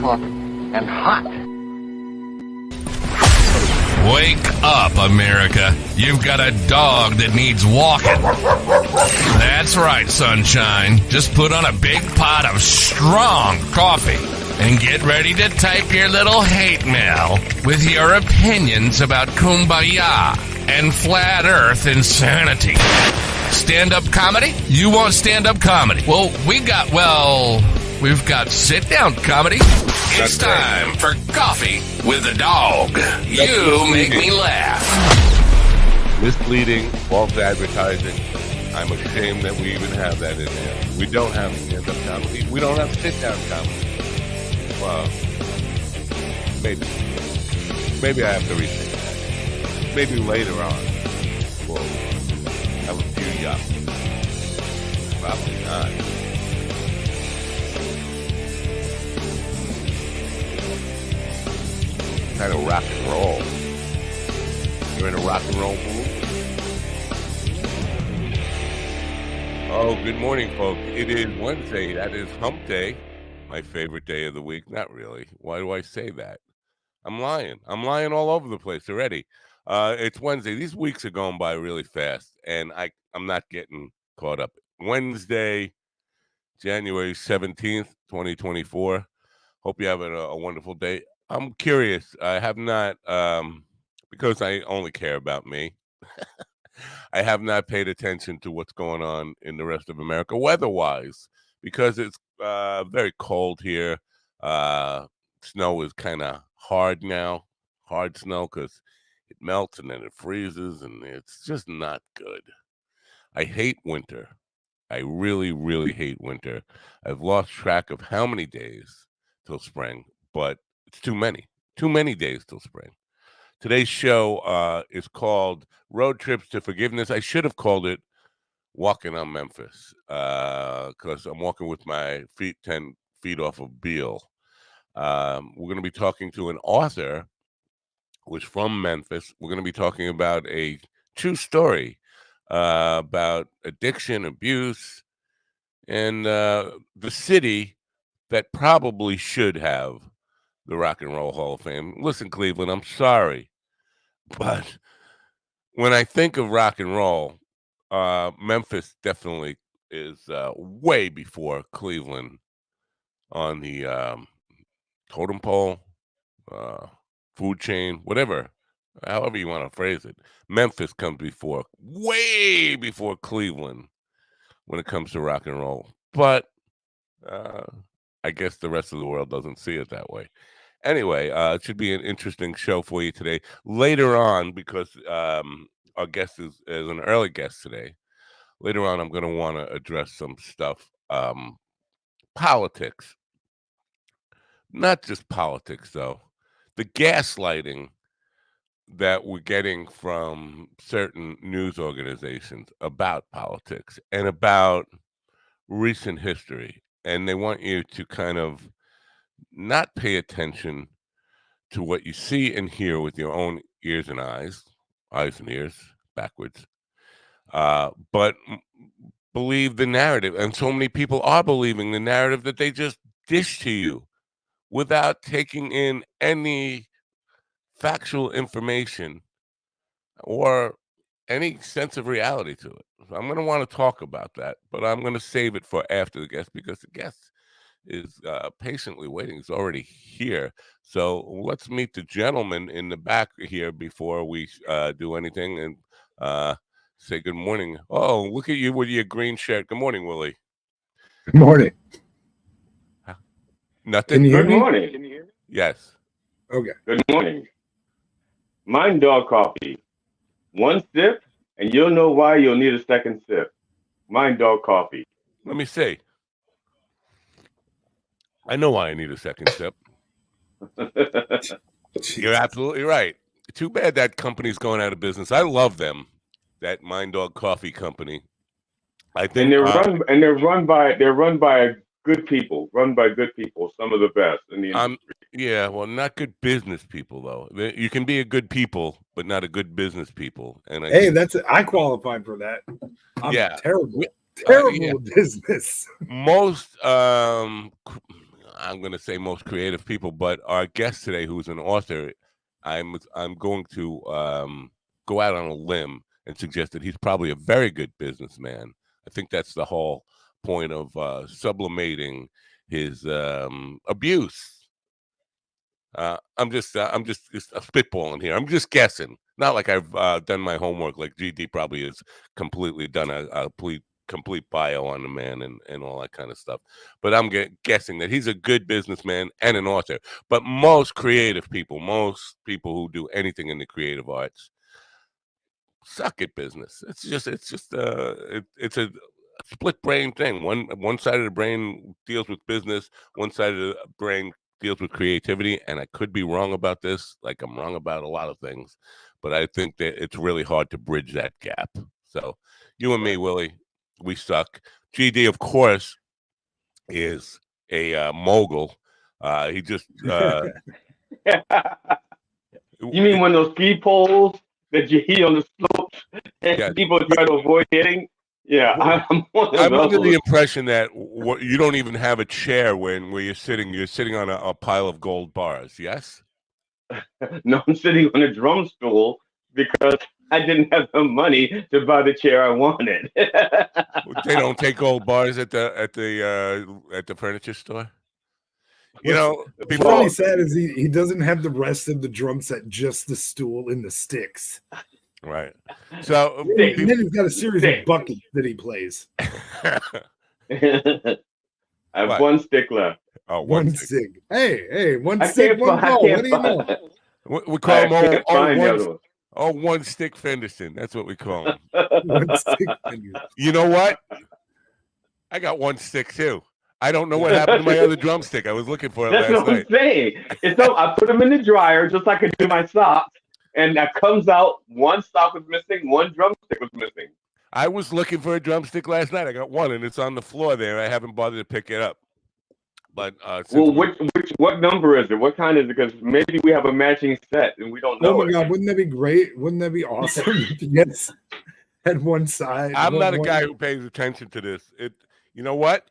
coffee, and hot. Wake up, America. You've got a dog that needs walking. That's right, sunshine. Just put on a big pot of strong coffee and get ready to type your little hate mail with your opinions about kumbaya and flat earth insanity. Stand-up comedy? You want stand-up comedy? Well, we've got sit-down comedy. It's time for Coffee with a Dog. You make me laugh. Misleading, false advertising. I'm ashamed that we even have that in there. We don't have stand-up comedy. We don't have sit-down comedy. Well, maybe I have to rethink that. Maybe later on we'll have a few yucks. Probably not. Kind of rock and roll. You're in a rock and roll mood? Oh, good morning, folks. It is Wednesday. That is Hump Day. My favorite day of the week. Not really. Why do I say that? I'm lying. I'm lying all over the place already. It's Wednesday. These weeks are going by really fast, and I'm not getting caught up. Wednesday, January 17th, 2024. Hope you have a wonderful day. I'm curious. I have not, because I only care about me, I have not paid attention to what's going on in the rest of America weather-wise, because it's very cold here. Snow is kind of hard now, hard snow, because it melts and then it freezes, and it's just not good. I hate winter. I really, really hate winter. I've lost track of how many days till spring, but it's too many days till spring. Today's show is called Road Trips to Forgiveness. I should have called it Walking on Memphis, because I'm walking with my feet 10 feet off of Beale. We're going to be talking to an author who's from Memphis. We're going to be talking about a true story about addiction, abuse, and the city that probably should have the Rock and Roll Hall of Fame. Listen, Cleveland, I'm sorry, but when I think of rock and roll, Memphis definitely is way before Cleveland on the totem pole, food chain, whatever, however you want to phrase it. Memphis comes way before Cleveland when it comes to rock and roll. But I guess the rest of the world doesn't see it that way. Anyway, it should be an interesting show for you today. Later on, because our guest is an early guest today, later on I'm going to want to address some stuff. Politics. Not just politics, though. The gaslighting that we're getting from certain news organizations about politics and about recent history. And they want you to kind of not pay attention to what you see and hear with your own ears and eyes and ears, backwards, but believe the narrative. And so many people are believing the narrative that they just dish to you without taking in any factual information or any sense of reality to it. So I'm going to want to talk about that, but I'm going to save it for after the guest, because the guest is patiently waiting. He's already here. So let's meet the gentleman in the back here before we do anything, and say good morning. Oh, look at you with your green shirt. Good morning, Willie. Good morning. Nothing? Can you hear Good me? morning. Can you hear me? Yes. Okay. Good morning. Mind dog coffee. One sip, and you'll know why you'll need a second sip. Mind dog coffee. Let me see. I know why I need a second sip. You're absolutely right. Too bad that company's going out of business. I love them, that Mind Dog Coffee Company. I think, and they're run by good people. Run by good people. Some of the best in the industry. Yeah, well, not good business people though. You can be a good people, but not a good business people. And I qualified for that. I'm terrible. Terrible business. Most I'm going to say most creative people, but our guest today, who's an author, I'm going to go out on a limb and suggest that he's probably a very good businessman. I think that's the whole point of sublimating his abuse. I'm just spitballing here. I'm just guessing. Not like I've done my homework. Like GD probably has completely done a complete bio on the man and all that kind of stuff. But I'm guessing that he's a good businessman and an author. But most creative people, most people who do anything in the creative arts, suck at business. It's a split brain thing. One side of the brain deals with business, one side of the brain deals with creativity, and I could be wrong about this, like I'm wrong about a lot of things, but I think that it's really hard to bridge that gap. So you and me, Willie, we suck. GD, of course, is a mogul. He just You mean one of those ski poles that you hit on the slopes and people try to avoid hitting? Yeah, I'm one of I'm those. under the impression that you don't even have a chair where you're sitting. You're sitting on a pile of gold bars. Yes. No, I'm sitting on a drum stool because I didn't have the money to buy the chair I wanted. They don't take gold bars at the furniture store. You know, what's really sad is he doesn't have the rest of the drum set, just the stool and the sticks. Right. So then he's got a series of buckets that he plays. I have one stick left. Oh, one stick. Hey, one stick, one ball. What do you know? We call him one stick Fenderson. That's what we call him. One stick Fenderson. You know what? I got one stick too. I don't know what happened to my other drumstick. I was looking for it last night. That's what I'm saying. I put them in the dryer just like I do my socks, and that comes out. One sock was missing, one drumstick was missing. I was looking for a drumstick last night. I got one, and it's on the floor there. I haven't bothered to pick it up. But what number is it? What kind is it? Because maybe we have a matching set and we don't know. Oh my God, wouldn't that be great? Wouldn't that be awesome? Yes, at one side. I'm not a guy who pays attention to this. You know what?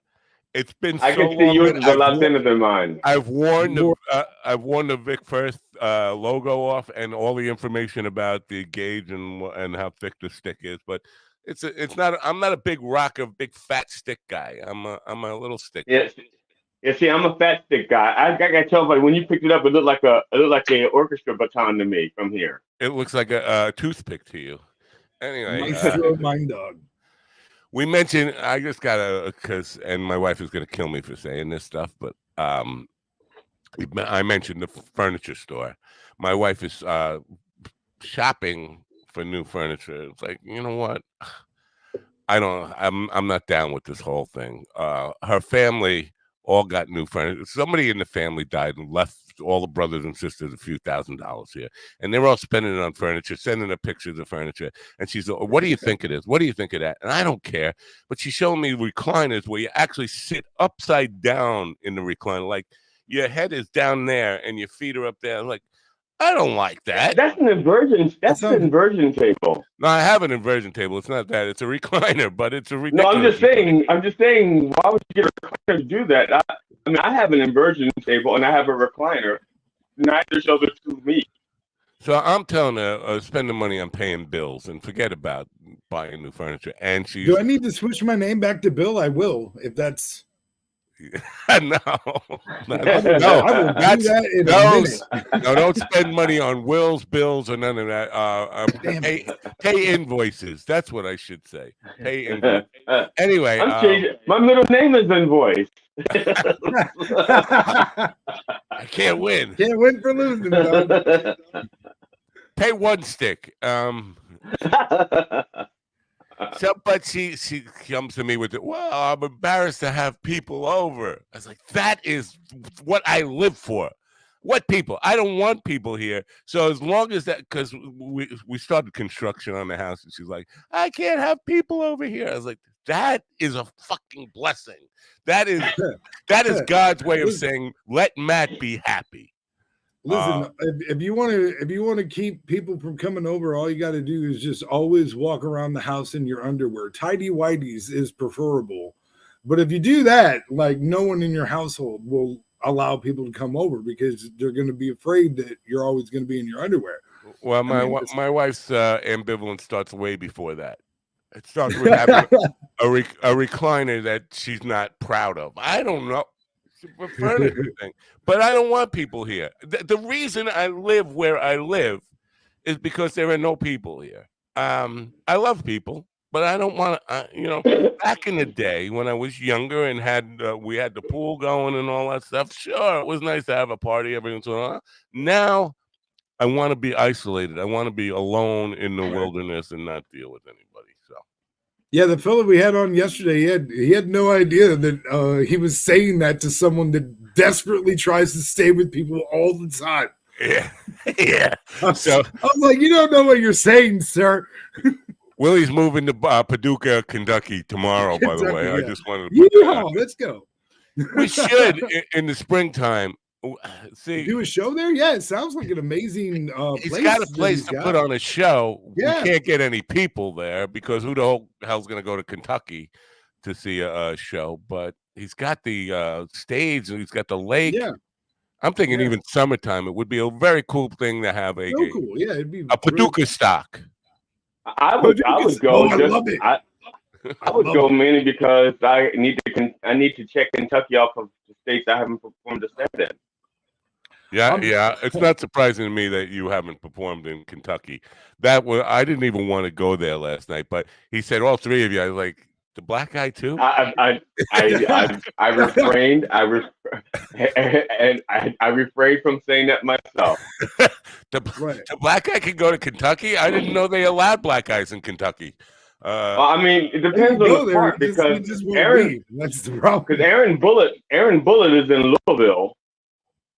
It's been so long. I can see yours is a lot thinner than mine. I've worn the Vic First logo off and all the information about the gauge and how thick the stick is, but it's not. I'm not a big big fat stick guy. I'm a little stick. Yes. Yeah, see, I'm a fat stick guy. I got to tell you, when you picked it up, it looked like an orchestra baton to me from here. It looks like a toothpick to you. Anyway, mine dog. We mentioned, I just gotta, and my wife is gonna kill me for saying this stuff, but I mentioned the furniture store. My wife is shopping for new furniture. It's like, you know what? I'm not down with this whole thing. Her family all got new furniture. Somebody in the family died and left all the brothers and sisters a few $1,000s here, and they're all spending it on furniture, sending her pictures of furniture. And she's like, "What do you think it is? What do you think of that?" And I don't care, but she's showing me recliners where you actually sit upside down in the recliner, like your head is down there and your feet are up there. I'm like, I don't like that. That's an inversion. That's an inversion table. No, I have an inversion table. It's not that. It's a recliner, but it's a No, ridiculous. I'm just saying. Why would you get a recliner to do that? I mean, I have an inversion table and I have a recliner. Neither shall the two meet. So I'm telling her, spend the money on paying bills and forget about buying new furniture. And she. Do I need to switch my name back to Bill? I will, if that's. No, don't spend money on wills, bills, or none of that. Pay invoices. That's what I should say. Pay invoices. Anyway, my middle name is Invoice. I can't win. Can't win for losing. Though. Pay one stick. So, but she comes to me with it. Well, I'm embarrassed to have people over. I was like, that is what I live for. What people? I don't want people here. So as long as that, because we started construction on the house, and she's like, I can't have people over here. I was like, that is a fucking blessing. That is God's way of saying, let Matt be happy. Listen, if you want to keep people from coming over, all you got to do is just always walk around the house in your underwear. Tidy whities is preferable, but if you do that, like no one in your household will allow people to come over because they're going to be afraid that you're always going to be in your underwear. Well, my wife's ambivalence starts way before that. It starts with having a recliner that she's not proud of. I don't know. For furniture thing. But I don't want people here. The reason I live where I live is because there are no people here. I love people, but I don't want to. Back in the day when I was younger and we had the pool going and all that stuff. Sure, it was nice to have a party every once in a while. Now I want to be isolated. I want to be alone in the wilderness and not deal with anybody. So. Yeah, the fellow we had on yesterday, he had no idea that he was saying that to someone that desperately tries to stay with people all the time. Yeah, yeah. So I was like, you don't know what you're saying, sir. Willie's moving to Paducah, Kentucky tomorrow. By the way, I just wanted to put that out. Let's go. We should in the springtime. See, do a show there. Yeah, it sounds like an amazing he's place. Got a place to put on a show. Yeah. We can't get any people there because who the hell's going to go to Kentucky to see a show? But he's got the stage and he's got the lake. Yeah. I'm thinking even summertime. It would be a very cool thing to have cool. Yeah, it'd be a Paducah stock. I would go. I love it. I would go mainly because I need to check Kentucky off of the states I haven't performed a set in. Yeah. It's not surprising to me that you haven't performed in Kentucky. I didn't even want to go there last night, but he said all three of you. I was like, the black guy too. I refrained. I refrained from saying that myself. The black guy can go to Kentucky. I didn't know they allowed black guys in Kentucky. Well, I mean, it depends on the part because Aaron. That's the problem. Because Aaron Bullitt is in Louisville,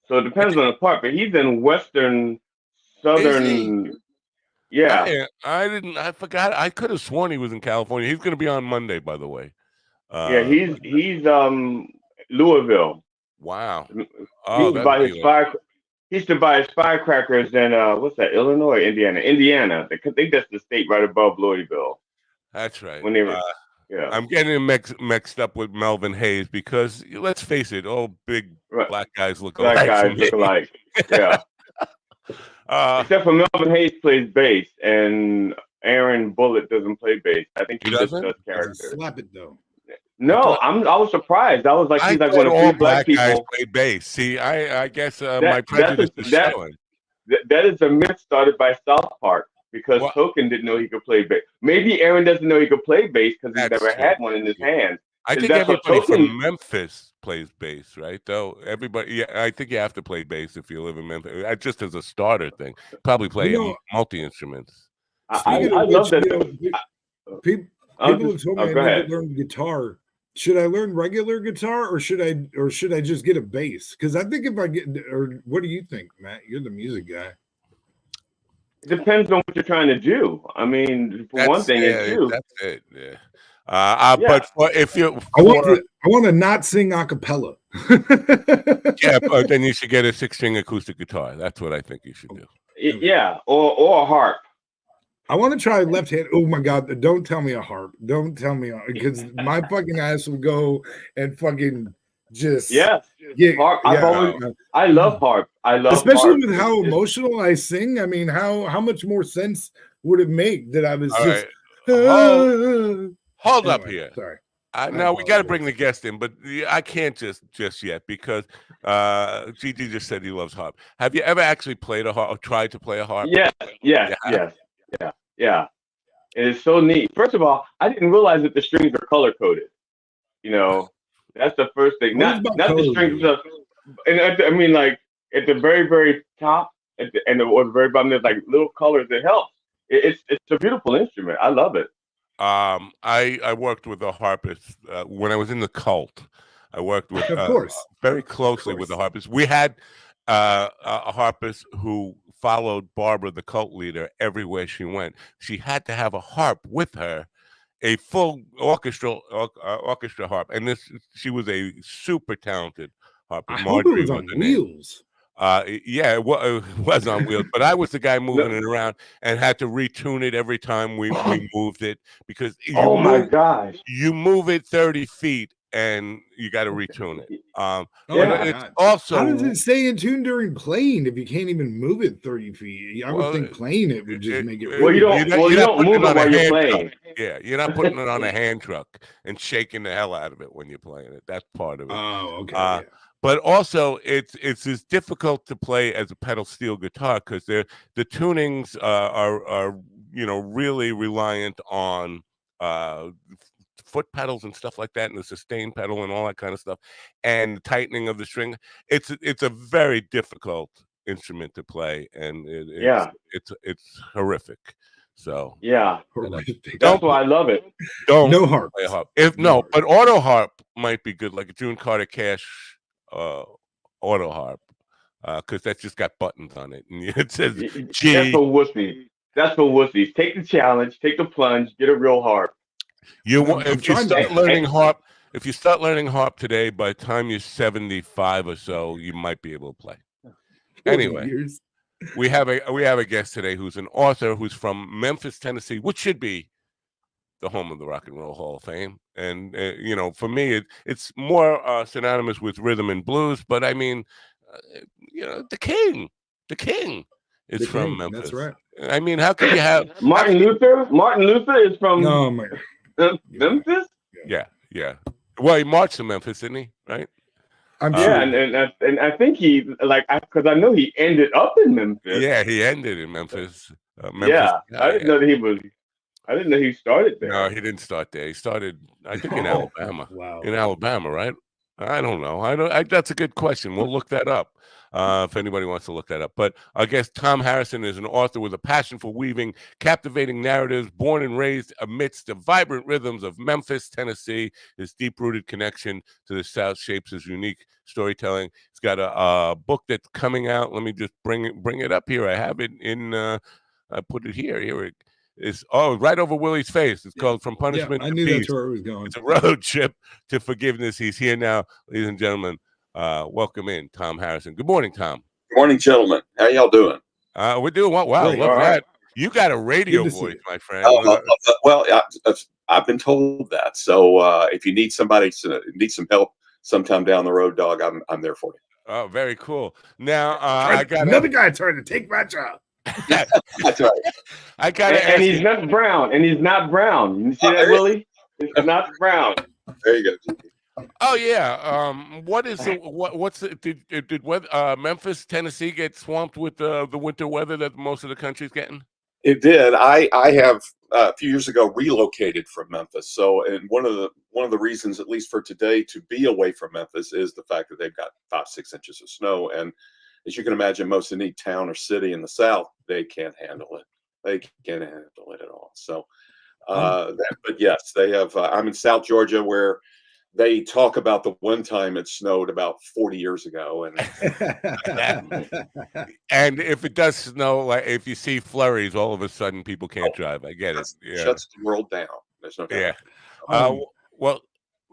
so it depends on the part. But he's in southern. Yeah, I forgot. I could have sworn he was in California. He's going to be on Monday, by the way. He's Louisville. Wow. He used to buy his firecrackers in what's that? Illinois, Indiana. I think that's the state right above Louisville. That's right. When they were, I'm getting him mixed up with Melvin Hayes because let's face it, all big black guys look alike. Black guys look alike. Yeah. Except for Melvin Hayes plays bass and Aaron Bullitt doesn't play bass. I think he just does character. Slap it though. No, I was surprised. I was like, he's like one of the black people. Guys play bass. See, I guess my prejudice is showing. That is a myth started by South Park because Token didn't know he could play bass. Maybe Aaron doesn't know he could play bass because he's never had one in his hands. I think everybody from Memphis plays bass, right? Though everybody, I think you have to play bass if you live in Memphis. Just as a starter thing, probably play multi-instruments. I love that. People have told me I need to learn guitar. Should I learn regular guitar or should I just get a bass? Because I think if I get, or what do you think, Matt? You're the music guy. It depends on what you're trying to do. I mean, for one thing, it's you. That's it. Yeah. But if you, I want to not sing a cappella. But then you should get a 6-string acoustic guitar. That's what I think you should do. Yeah, or a harp. I want to try left hand. Oh my God! Don't tell me a harp. Don't tell me because my fucking ass will go and fucking just harp. I love harp. I love especially harp. with how emotional I sing. I mean, how much more sense would it make that I was just. Hold up here. Sorry. Now we got to bring the guest in, but I can't just yet because Gigi just said he loves harp. Have you ever actually played a harp or tried to play a harp? Yes. It is so neat. First of all, I didn't realize that the strings are color coded. You know, that's the first thing. Not the strings of, and I mean, like at the very, very top or the very bottom, there's like little colors that help. It's a beautiful instrument. I love it. I worked with a harpist when I was in the cult. I worked with very closely with the harpist. We had a harpist who followed Barbara, the cult leader, everywhere she went. She had to have a harp with her, a full orchestra harp, and she was a super talented harpist. I hope it was on wheels. Yeah, it was on wheels, but I was the guy moving it around and had to retune it every time we moved it because my gosh, you move it 30 feet and you got to retune it. Oh But my it's God. also How does it stay in tune during playing if you can't even move it 30 feet? I would think playing it would just make it. Well, you don't. you're You not don't putting move it it on a while you're hand playing. truck. Yeah, you're not putting it on a hand truck and shaking the hell out of it when you're playing it. That's part of it. Oh, okay. Yeah. But also, it's as difficult to play as a pedal steel guitar because the tunings are really reliant on foot pedals and stuff like that, and the sustain pedal and all that kind of stuff, and the tightening of the string. It's a very difficult instrument to play, and it's horrific. So that's why I love it. Don't no harp. play a harp. But auto harp might be good, like a June Carter Cash auto harp, because that's just got buttons on it, and it says G. That's for wussies. That's for wussies. Take the challenge, take the plunge, get a real harp. If you start learning harp, today, by the time you're 75 or so, you might be able to play. Anyway, we have a guest today who's an author who's from Memphis, Tennessee, which should be the home of the Rock and Roll Hall of Fame. And for me, it's more synonymous with rhythm and blues. But I mean, the king is from Memphis. That's right. I mean, how can you have Martin Luther? Martin Luther is from Memphis. Yeah. Well, he marched to Memphis, didn't he? Right. I'm sure. And I think he because I know he ended up in Memphis. Yeah, he ended in Memphis. I didn't know that he was. I didn't know he started there. No, he didn't start there. He started, I think, in Alabama. Wow. In Alabama, right? I don't know. That's a good question. We'll look that up if anybody wants to look that up. But I guess Tom Harrison is an author with a passion for weaving captivating narratives, born and raised amidst the vibrant rhythms of Memphis, Tennessee. His deep-rooted connection to the South shapes his unique storytelling. He's got a book that's coming out. Let me just bring it up here. I have it in. I put it here. Here it is. Oh, right over Willie's face. It's called From Punishment I to knew Peace. that's where it was going. It's a road trip to forgiveness. He's here now, ladies and gentlemen. Welcome in, Tom Harrison. Good morning, Tom. Good morning, gentlemen. How y'all doing? We're doing well. Wow, Great. love that. You got a radio voice, my friend. Well, I've been told that. So if you need somebody, need some help sometime down the road, dog, I'm there for you. Oh, very cool. Now I got another guy trying to take my job. That's right. I got and he's not brown. And he's not brown. You see that, Willie? He's not brown. There you go. Oh yeah. What is what's did Memphis, Tennessee get swamped with the winter weather that most of the country's getting? It did. I have a few years ago relocated from Memphis. So, and one of the reasons, at least for today, to be away from Memphis is the fact that they've got 5-6 inches of snow. And as you can imagine, most any town or city in the South, they can't handle it. They can't handle it at all. So, but yes, they have. I'm in South Georgia, where they talk about the one time it snowed about 40 years ago, and and if it does snow, like if you see flurries, all of a sudden people can't drive. I get it. Yeah. Shuts the world down. There's no doubt. Yeah. Well.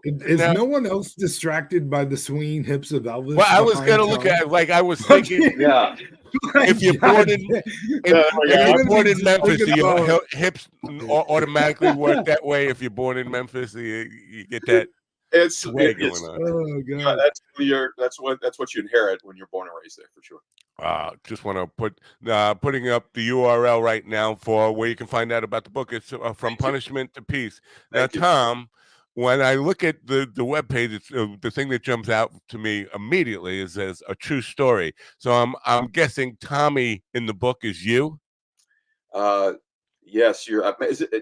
Is no one else distracted by the swinging hips of Elvis? Well, I was gonna look at it, I was thinking, if you're born in Memphis, do your hips automatically work that way? If you're born in Memphis, you get that sway going on. Oh god, that's what you inherit when you're born and raised there, for sure. Just want to putting up the URL right now for where you can find out about the book. It's From Punishment to Peace. Now, Tom, when I look at the webpage, it's the thing that jumps out to me immediately is as a true story. So I'm guessing Tommy in the book is you. Yes, you're.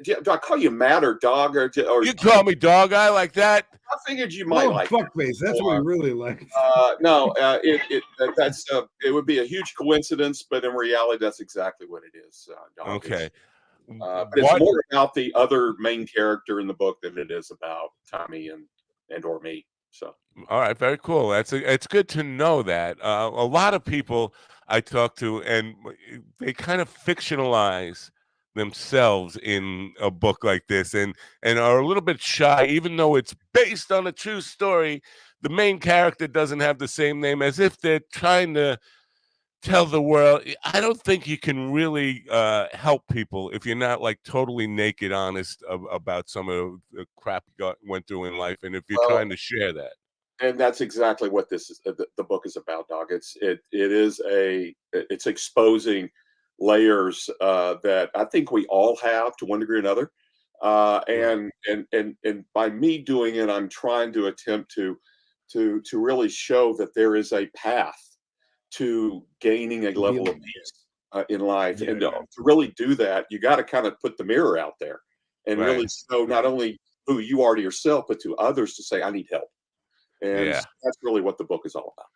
Do I call you Matt or Dog or you call me Dog? I like that. I figured you might like fuckface. That's what we really like. No, it would be a huge coincidence, but in reality, that's exactly what it is. Dog. Okay. But it's more about the other main character in the book than it is about Tommy and or me. So, all right, very cool. It's good to know that. A lot of people I talk to, and they kind of fictionalize themselves in a book like this, and are a little bit shy, even though it's based on a true story. The main character doesn't have the same name, as if they're trying to tell the world. I don't think you can really help people if you're not like totally naked honest about some of the crap you went through in life, and if you're Well, trying to share that. and that's exactly what this is. The book is about, dog. It's exposing layers that I think we all have to one degree or another. Right. And by me doing it, I'm trying to attempt to really show that there is a path to gaining a To level of healing. peace in life. Yeah. And to really do that, you got to kind of put the mirror out there and Right. really show not only who you are to yourself, but to others to say, I need help. And Yeah. that's really what the book is all about.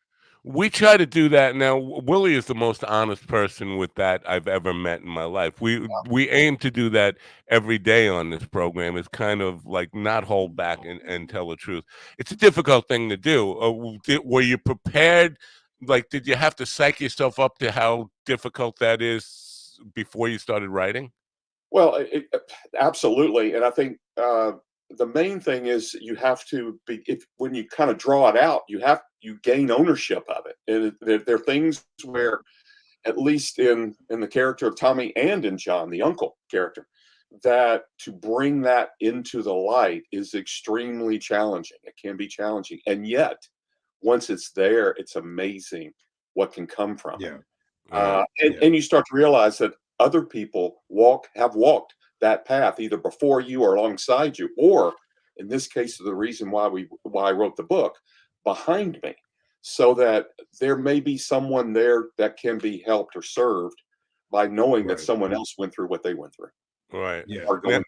We try to do that now. Willie is the most honest person with that I've ever met in my life. We aim to do that every day on this program. Is kind of like not hold back and tell the truth. It's a difficult thing to do. Were you prepared? Like, did you have to psych yourself up to how difficult that is before you started writing? Well, absolutely. And I think the main thing is you have to be, if when you kind of draw it out, you gain ownership of it. And there are things where, at least in the character of Tommy and in John, the uncle character, that to bring that into the light is extremely challenging. It can be challenging. And yet, once it's there, it's amazing what can come from it. Yeah. And you start to realize that other people have walked that path either before you or alongside you, or in this case, the reason why I wrote the book, behind me, so that there may be someone there that can be helped or served by knowing that Right. someone else went through what they went through. Right. Yeah. Or going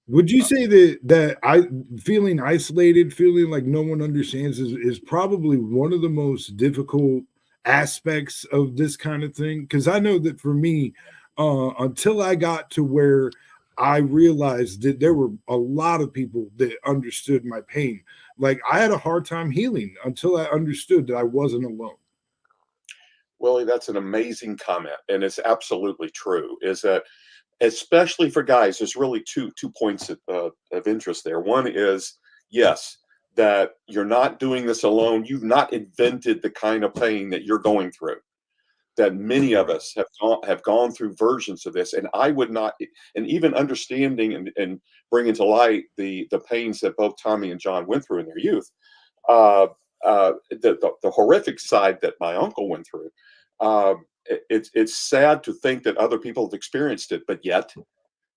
Would you say that I feeling isolated, feeling like no one understands is probably one of the most difficult aspects of this kind of thing? Because I know that for me, until I got to where I realized that there were a lot of people that understood my pain. Like I had a hard time healing until I understood that I wasn't alone. Willie, that's an amazing comment, and it's absolutely true. Is that especially for guys? There's really two points of interest there. One is yes, that you're not doing this alone. You've not invented the kind of pain that you're going through. That many of Right. us have gone through versions of this, and I would not, and even understanding and bringing to light the pains that both Tommy and John went through in their youth. Uh, the horrific side that my uncle went through. It's sad to think that other people have experienced it, but yet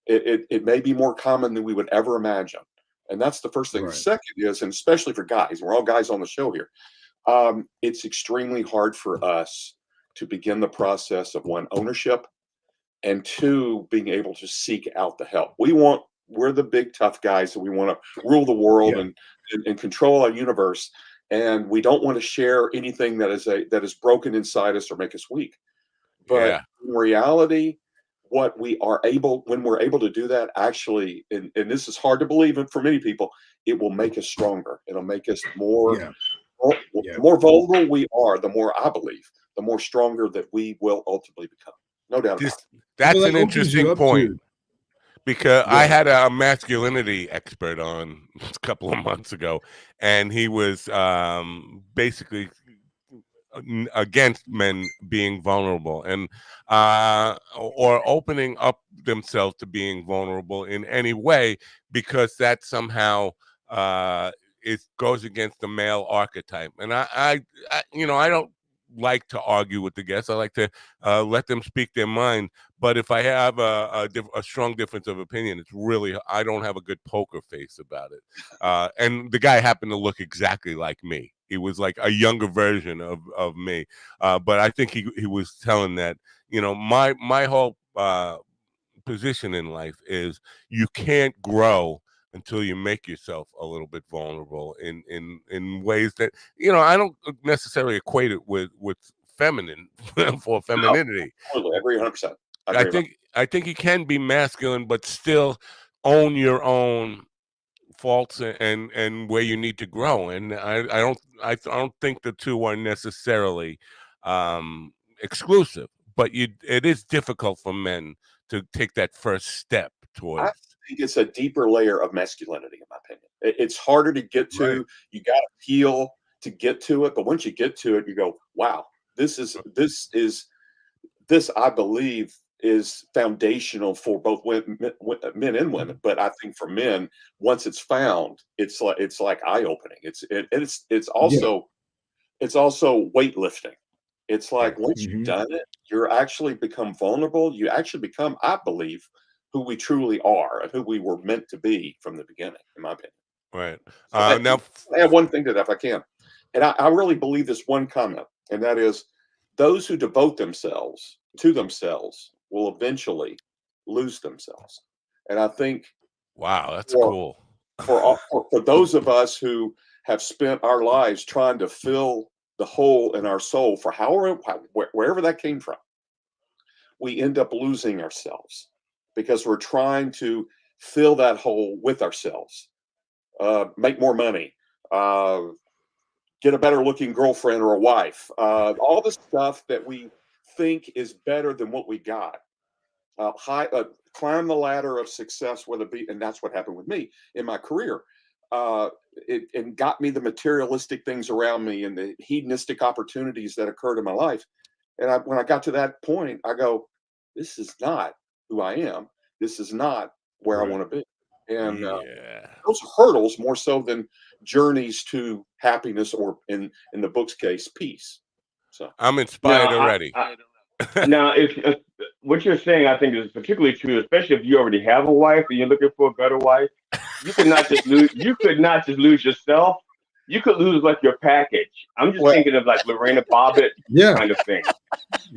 it may be more common than we would ever imagine. And that's the first thing. The Right. second is, and especially for guys, we're all guys on the show here. It's extremely hard for us to begin the process of one, ownership, and two, being able to seek out the help. We're the big tough guys, so we want to rule the world Yeah. and control our universe, and we don't want to share anything that is broken inside us or make us weak. But Yeah. in reality, when we're able to do that, actually, and this is hard to believe for many people, it will make us stronger. It'll make us Yeah. Yeah. the more vulnerable we are, the more I believe, the more stronger that we will ultimately become. No doubt about it. That's Well, an that opens you interesting up point. to Because I yeah. had a masculinity expert on a couple of months ago, and he was basically against men being vulnerable and or opening up themselves to being vulnerable in any way, because that somehow it goes against the male archetype. And I don't like to argue with the guests. I like to let them speak their mind. But if I have a strong difference of opinion, it's really, I don't have a good poker face about it. And the guy happened to look exactly like me. He was like a younger version of me. But I think he was telling that, my whole position in life is you can't grow until you make yourself a little bit vulnerable in ways that, I don't necessarily equate it with feminine for No, femininity. totally. I agree 100%. I I agree. think I think you can be masculine, but still own your own faults and where you need to grow. And I don't think the two are necessarily exclusive, but it is difficult for men to take that first step I towards. think it's a deeper layer of masculinity, in my opinion. It's harder to get Right. to. You got to heal to get to it, but once you get to it, you go, "Wow, this is this, I believe, is foundational for both men and women. But I think for men, once it's found, it's like eye opening. It's also weightlifting. It's like once you've done it, you're actually become vulnerable. You actually become, I believe, who we truly are and who we were meant to be from the beginning, in my opinion. Right. So Now, I have one thing to that, if I can. And I really believe this one comment, and that is those who devote themselves to themselves will eventually lose themselves. And I think wow, that's for, cool. for those of us who have spent our lives trying to fill the hole in our soul for wherever that came from, we end up losing ourselves because we're trying to fill that hole with ourselves, make more money, get a better looking girlfriend or a wife, all the stuff that we think is better than what we got. Climb the ladder of success, whether it be, and that's what happened with me in my career. It got me the materialistic things around me and the hedonistic opportunities that occurred in my life. And when I got to that point, I go, this is not who I am. This is not where I want to be. And those are hurdles more so than journeys to happiness, or in the book's case, peace. So I'm inspired already. Now, if what you're saying, I think is particularly true, especially if you already have a wife and you're looking for a better wife. You could not just lose. You could not just lose yourself. You could lose like your package. I'm just thinking of like Lorena Bobbitt kind of thing.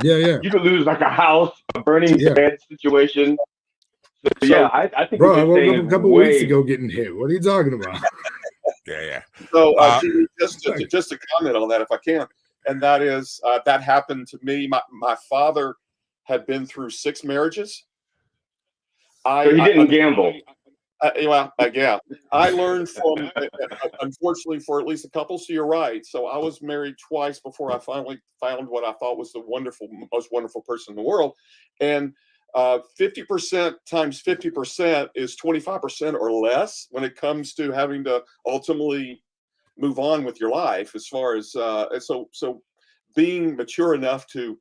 Yeah. You could lose like a house, a burning bed situation. So, I think. Bro, I woke up a couple weeks ago getting hit. What are you talking about? Yeah. So just to comment on that, if I can, and that is that happened to me. My father had been through 6 marriages. So he didn't gamble. Yeah. I learned from, unfortunately, for at least a couple. So you're right. So I was married twice before I finally found what I thought was the most wonderful person in the world. And 50% times 50% is 25% or less when it comes to having to ultimately move on with your life. As far as so being mature enough to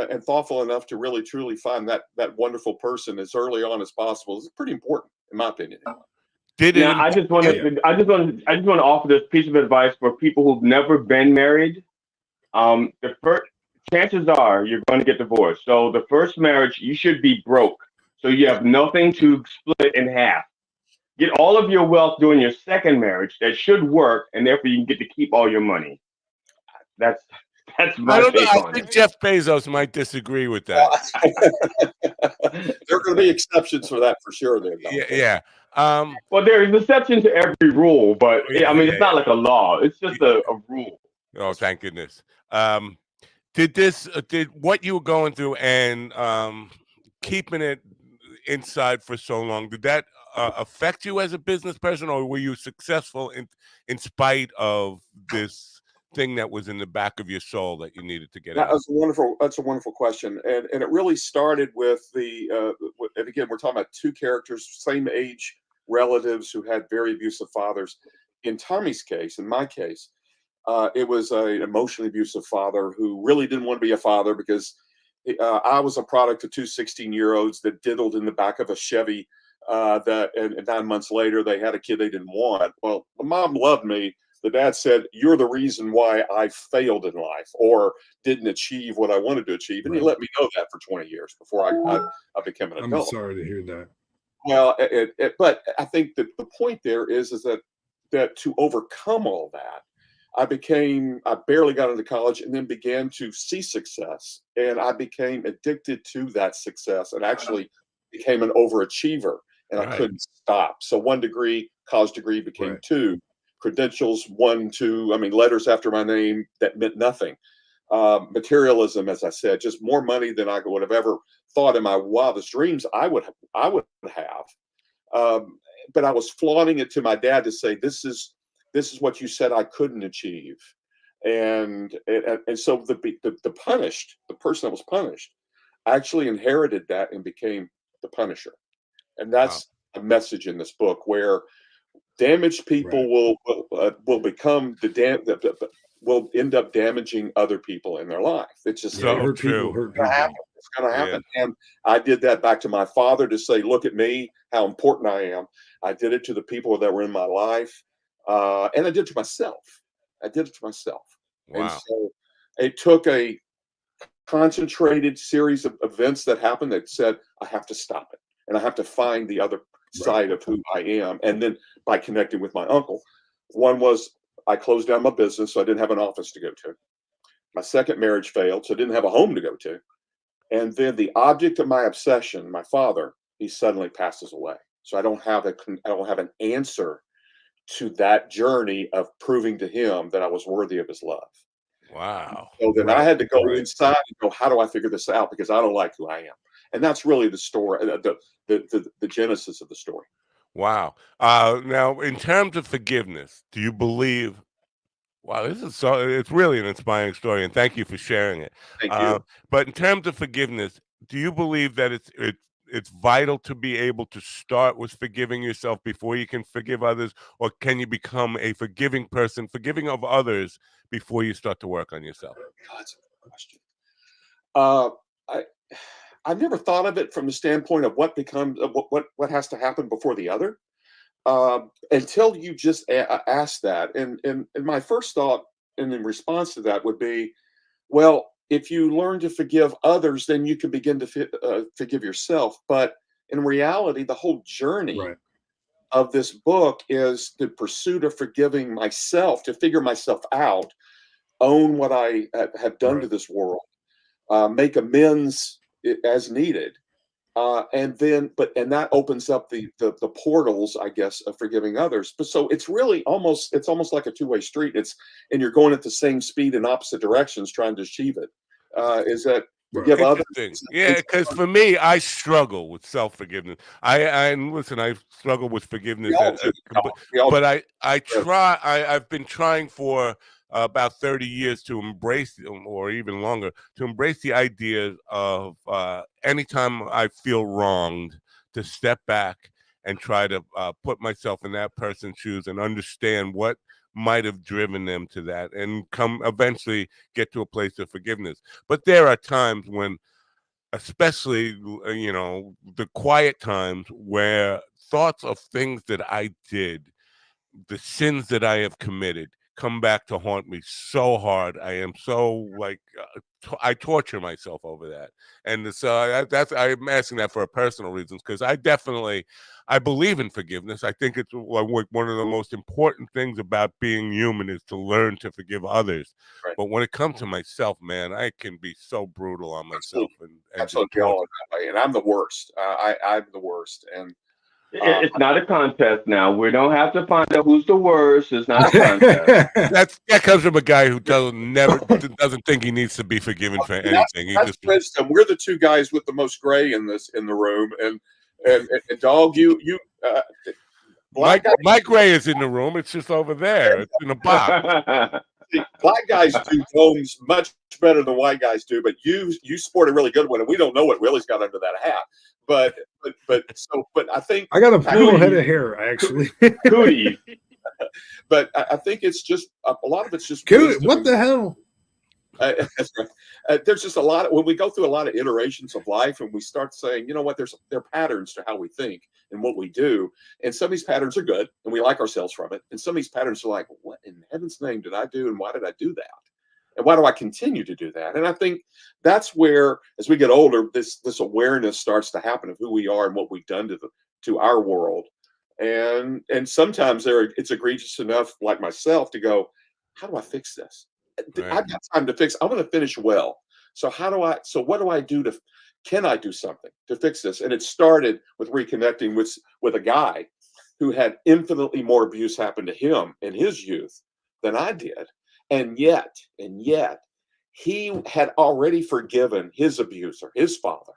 and thoughtful enough to really truly find that wonderful person as early on as possible is pretty important, in my opinion. I just want to offer this piece of advice for people who've never been married. The first chances are you're going to get divorced. So the first marriage, you should be broke, so you have nothing to split in half. Get all of your wealth during your second marriage. That should work, and therefore you can get to keep all your money. That's my take on it. I think Jeff Bezos might disagree with that. There are going to be exceptions for that for sure. There, yeah. Well, there is exception to every rule, but I mean, it's not like a law. It's just a rule. Oh, thank goodness. Did what you were going through and keeping it inside for so long, did that affect you as a business person, or were you successful in spite of this thing that was in the back of your soul that you needed to get out? That's a wonderful question. And it really started with and again, we're talking about 2 characters, same age relatives who had very abusive fathers. In Tommy's case, in my case, it was an emotionally abusive father who really didn't want to be a father because I was a product of 2 16-year-olds that diddled in the back of a Chevy. And 9 months later, they had a kid they didn't want. Well, the mom loved me. The dad said, "You're the reason why I failed in life or didn't achieve what I wanted to achieve." And he let me know that for 20 years before I became an adult. I'm sorry to hear that. Well, but I think that the point there is that to overcome all that, I barely got into college and then began to see success. And I became addicted to that success and actually became an overachiever, and I couldn't stop. So 1 degree, college degree became 2. Credentials, 1, 2, letters after my name that meant nothing. Materialism, as I said, just more money than I would have ever thought in my wildest dreams I would have. But I was flaunting it to my dad to say, this is what you said I couldn't achieve. And so the person that was punished actually inherited that and became the punisher. And that's a message in this book, where damaged people will become will end up damaging other people in their life. It's just so true. Hurt people. it's going to Yeah. happen. And I did that back to my father to say, look at me, how important I am. I did it to the people that were in my life. And I did it to myself. I did it to myself. And Wow. so it took a concentrated series of events that happened that said, I have to stop it. And I have to find the other side of who I am. And then by connecting with my uncle, one was I closed down my business, so I didn't have an office to go to. My second marriage failed, so I didn't have a home to go to. And then the object of my obsession, my father, he suddenly passes away. So I don't have an answer to that journey of proving to him that I was worthy of his love. Wow. So then I Right. had to go Right. inside and go, how do I figure this out? Because I don't like who I am. And that's really the story, the genesis of the story. Wow. Now, in terms of forgiveness, do you believe? Wow, this is so. It's really an inspiring story, and thank you for sharing it. Thank Uh, you. but in terms of forgiveness, do you believe that it's vital to be able to start with forgiving yourself before you can forgive others, or can you become a forgiving person, forgiving of others before you start to work on yourself? That's a good question. Uh, I I've never thought of it from the standpoint of what becomes what has to happen before the other. Until you just ask that, and my first thought, and in response to that, would be, well, if you learn to forgive others, then you can begin to forgive yourself. But in reality, the whole journey Right. of this book is the pursuit of forgiving myself, to figure myself out, own what I have done to Right. this world, make amends as needed, and then and that opens up the portals, I guess, of forgiving others. But so it's almost like a two-way street. And you're going at the same speed in opposite directions trying to achieve it. Is that Right. forgive others? Interesting. Yeah, because for me, I struggle with self-forgiveness. And listen, I struggle with We forgiveness, all do. Dog. We all but do. I try. I've been trying for about 30 years to embrace, or even longer, to embrace the idea of anytime I feel wronged, to step back and try to put myself in that person's shoes and understand what might have driven them to that, and come eventually get to a place of forgiveness. But there are times when, especially, the quiet times, where thoughts of things that I did, the sins that I have committed, come back to haunt me so hard. I am so like, I torture myself over that, and so I'm asking that for personal reasons, because I believe in forgiveness. I think it's one of the most important things about being human is to learn to forgive others. Right. But when it comes to myself, man, I can be so brutal on myself, Absolutely. and just Absolutely. All torture. in that way. And I'm the worst. I'm the worst. And It's not a contest now. We don't have to find out who's the worst. It's not a contest. That comes from a guy who doesn't think he needs to be forgiven for and that's, anything. He that's just wisdom. We're the two guys with the most gray in the room. And dog, you black guys. Mike Ray is in the room. It's just over there. It's in a box. Black guys do domes much better than white guys do, but you sport a really good one, and we don't know what Willie's got under that hat. But I think I got a full head Cooties. of hair, actually. Cooties. but I think it's just a lot of it's just Cootie, wisdom. what the hell? That's right. There's just a lot when we go through a lot of iterations of life, and we start saying, you know what, there are patterns to how we think and what we do, and some of these patterns are good, and we like ourselves from it, and some of these patterns are like, what in heaven's name did I do, and why did I do that, and why do I continue to do that? And I think that's where, as we get older, this awareness starts to happen of who we are and what we've done to our world, and sometimes it's egregious enough, like myself, to go, how do I fix this? Right. I've got time to fix. I want to finish well. So what do I do can I do something to fix this? And it started with reconnecting with a guy who had infinitely more abuse happen to him in his youth than I did. And yet he had already forgiven his abuser, his father.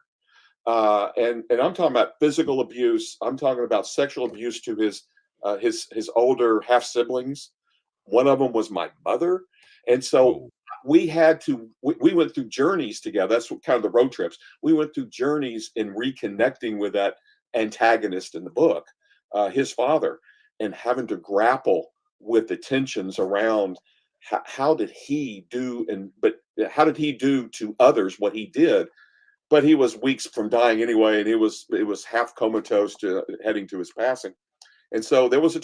And I'm talking about physical abuse. I'm talking about sexual abuse to his older half siblings. One of them was my mother. And so Oh, we went through journeys together. That's what kind of the road trips. We went through journeys in reconnecting with that antagonist in the book, his father, and having to grapple with the tensions around how did he do, but how did he do to others what he did? but he was weeks from dying anyway, and it was half comatose to heading to his passing. And so there was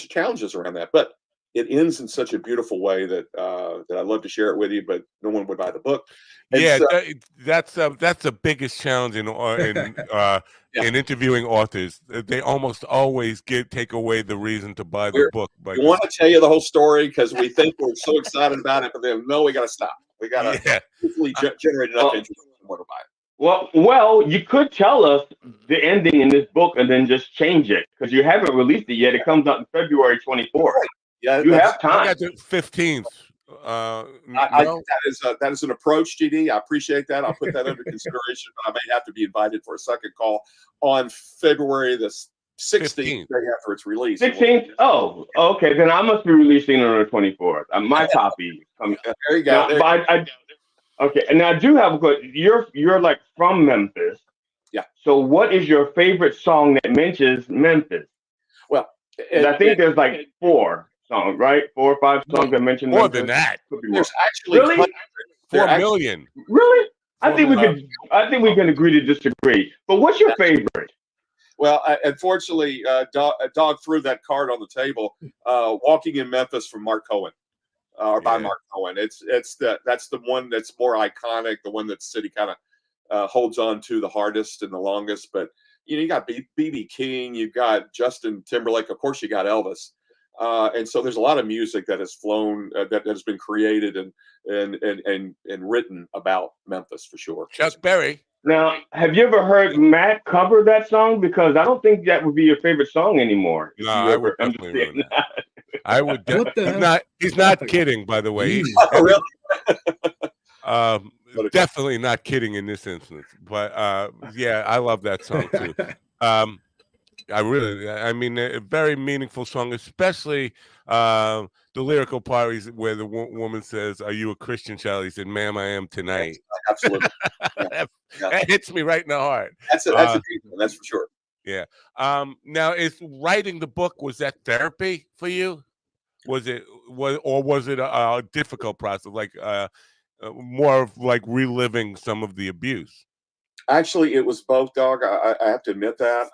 challenges around that, but it ends in such a beautiful way that that I'd love to share it with you, but no one would buy the book. And Yeah, so, that's the biggest challenge in interviewing authors. They almost always take away the reason to buy the book. We want to tell you the whole story because we think we're so excited about it, but then no, we got to stop. We got to hopefully generate enough interest in what to buy it. Well, you could tell us the ending in this book and then just change it because you haven't released it yet. It comes out in February 24th. Yeah, you have time. I got the 15th. That is an approach, GD. I appreciate that. I'll put that under consideration. I may have to be invited for a second call on February the 16th, day after it's released. 16th? Oh, okay. Then I must be releasing on the 24th. My copy. There you go. Okay, and I do have a question. You're like from Memphis. Yeah. So what is your favorite song that mentions Memphis? Well, I think there's like 4 songs, right? 4 or 5 songs that mention more Memphis. than that. There's actually really 4 million. Really? I think we can agree to disagree. But what's your favorite? Well, unfortunately, Dog threw that card on the table. "Walking in Memphis" from Mark Cohen. Or by Mark Cohen. That's the one that's more iconic, the one that the city kind of holds on to the hardest and the longest. But you got B.B. King, you've got Justin Timberlake, of course you got Elvis, and so there's a lot of music that has flown, that has been created and written about Memphis for sure. Chuck Berry. Now, have you ever heard Matt cover that song? Because I don't think that would be your favorite song anymore. No, I would definitely ruin that. I would. He's not kidding, by the way. Really? Definitely not kidding in this instance. But yeah, I love that song too. I mean, a very meaningful song, especially the lyrical part where the woman says, "Are you a Christian child?" He said, "Ma'am, I am tonight." Absolutely. That hits me right in the heart. That's a deep one, that's for sure. Yeah. Now, is writing the book, was that therapy for you? Was it a difficult process, like more of like reliving some of the abuse? Actually, it was both, Dog. I have to admit that.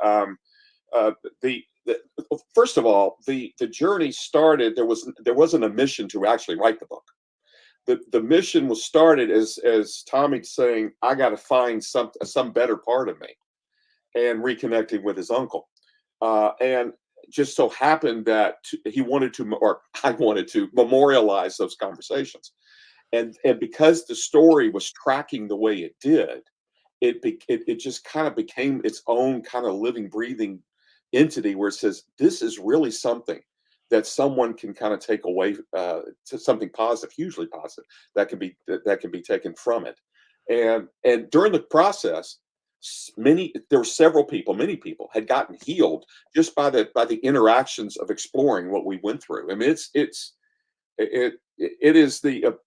First of all, the journey started. There wasn't a mission to actually write the book. The mission was started as Tommy saying, "I got to find some better part of me," and reconnecting with his uncle, and just so happened that he wanted to, or I wanted to, memorialize those conversations, and because the story was tracking the way it did, it just kind of became its own kind of living, breathing entity where it says this is really something that someone can kind of take away, to something positive, hugely positive, that can be taken from it, and during the process, many people had gotten healed just by the interactions of exploring what we went through. I mean, it is the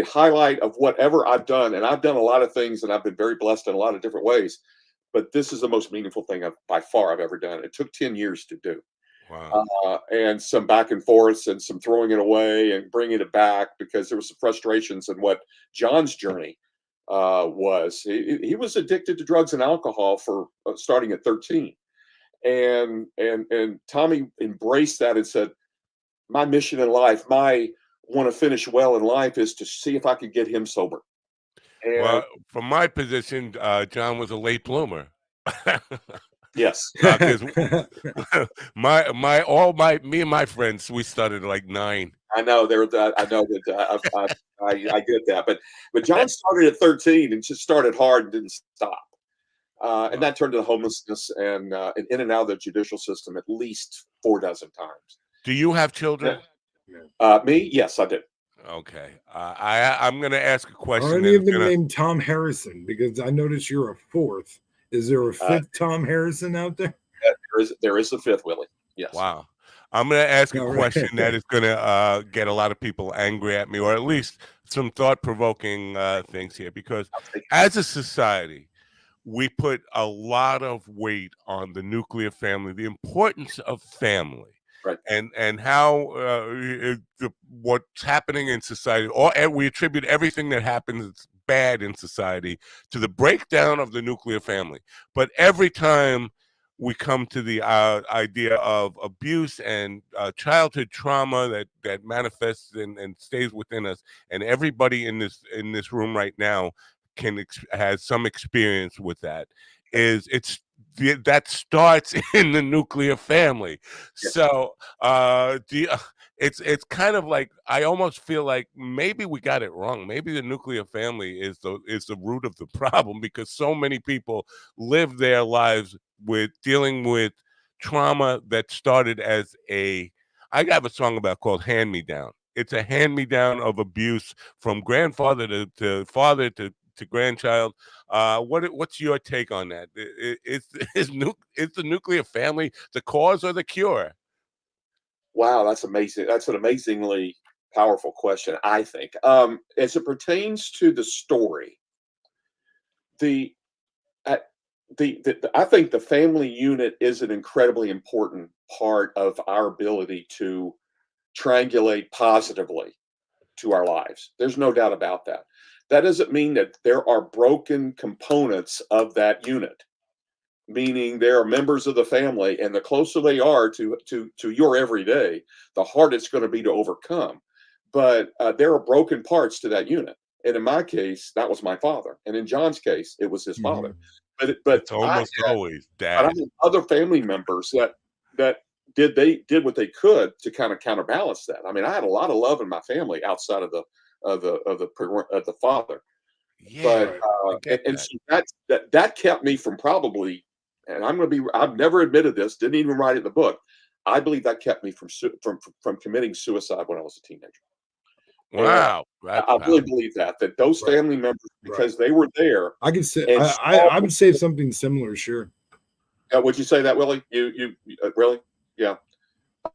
highlight of whatever I've done, and I've done a lot of things, and I've been very blessed in a lot of different ways. But this is the most meaningful thing by far I've ever done. It took 10 years to do. Wow. And some back and forths and some throwing it away and bringing it back because there was some frustrations in what John's journey was. He was addicted to drugs and alcohol for starting at 13. And Tommy embraced that and said, my mission in life, my want to finish well in life is to see if I could get him sober. And well, from my position, John was a late bloomer. Yes, because me and my friends, we started at like 9. I know I know that I get that, but John started at 13 and just started hard and didn't stop, and that turned to homelessness and in and out of the judicial system at least 4 dozen times. Do you have children? Me? Yes, I do. Okay, I'm going to ask a question. Are any of them named Tom Harrison? Because I noticed you're a 4th. Is there a 5th Tom Harrison out there? There is a 5th, Willie. Yes. Wow. I'm going to ask a question that is going to get a lot of people angry at me, or at least some thought-provoking things here. Because as a society, we put a lot of weight on the nuclear family, the importance of family. Right. And how what's happening in society, or we attribute everything that happens bad in society to the breakdown of the nuclear family. But every time we come to the idea of abuse and childhood trauma that manifests and stays within us, and everybody in this room right now has some experience with that. That starts in the nuclear family. Yes. So it's kind of like, I almost feel like maybe we got it wrong. Maybe the nuclear family is the root of the problem, because so many people live their lives with dealing with trauma that started as I have a song about called Hand Me Down. It's a hand me down of abuse from grandfather to father to grandchild. What's your take on that? Is the nuclear family the cause or the cure? Wow, that's amazing. That's an amazingly powerful question, I think. As it pertains to the story, the uh, I think the family unit is an incredibly important part of our ability to triangulate positively to our lives. There's no doubt about that. That doesn't mean that there are broken components of that unit, meaning there are members of the family, and the closer they are to your everyday, the harder it's going to be to overcome. But there are broken parts to that unit, and in my case, that was my father, and in John's case, it was his father. But It's almost always I dad. had other family members that did what they could to kind of counterbalance that. I mean, I had a lot of love in my family outside of the father, Yeah, but I get and that. so that kept me from probably, and I've never admitted this, didn't even write it in the book. I believe that kept me from committing suicide when I was a teenager. And Wow, that's I really powerful. believe that those Right. family members, Right. because they were there I could say and saw. I would say something similar. Sure. Would you say that, Willie? You really? Yeah.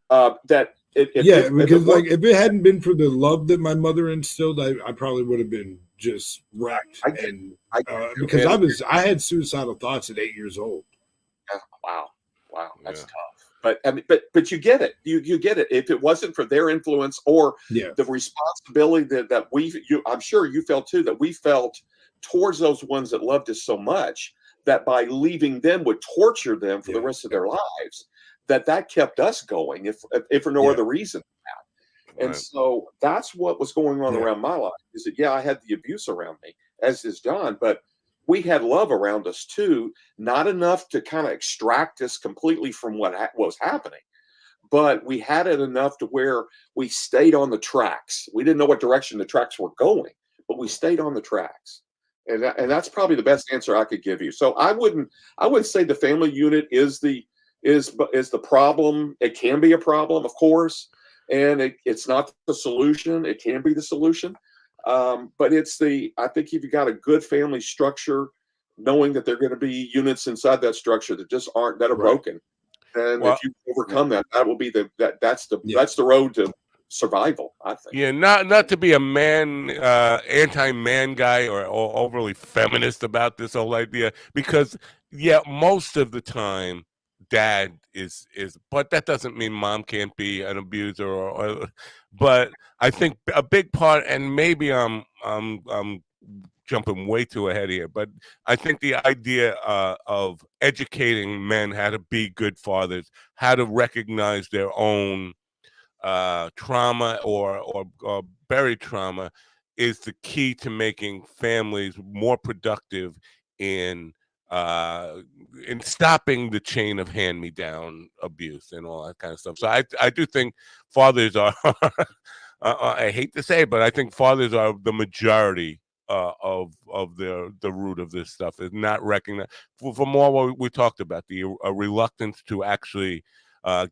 That Yeah, if it because weren't, like if it hadn't been for the love that my mother instilled, I probably would have been just wrecked. I get And I get you. because And I had suicidal thoughts at 8 years old. wow, that's Yeah. tough. But I mean, but you get it. You get it. If it wasn't for their influence or Yeah. the responsibility that I'm sure you felt too, that we felt towards those ones that loved us so much, that by leaving them would torture them for the Yeah. rest of their lives, that kept us going, if for no Yeah. other reason. And Right. so that's what was going on Yeah. around my life, is that, yeah, I had the abuse around me, as is John, but we had love around us too, not enough to kind of extract us completely from what was happening, but we had it enough to where we stayed on the tracks. We didn't know what direction the tracks were going, but we stayed on the tracks. And that's probably the best answer I could give you. So I wouldn't say the family unit is the problem. It can be a problem, of course, and it's not the solution. It can be the solution, but I think if you got a good family structure, knowing that there are going to be units inside that structure that are Right. broken, and Well, if you overcome that will be that's Yeah. the road to survival, I think. yeah, not to be a anti-man guy or overly feminist about this whole idea, because yeah, most of the time dad is, but that doesn't mean mom can't be an abuser but I think a big part, and maybe I'm jumping way too ahead here, but I think the idea of educating men how to be good fathers, how to recognize their own trauma or buried trauma, is the key to making families more productive in stopping the chain of hand-me-down abuse and all that kind of stuff. So I do think fathers are I hate to say it, but I think fathers are the majority of the root of this stuff, is not recognized from all what we talked about, the reluctance to actually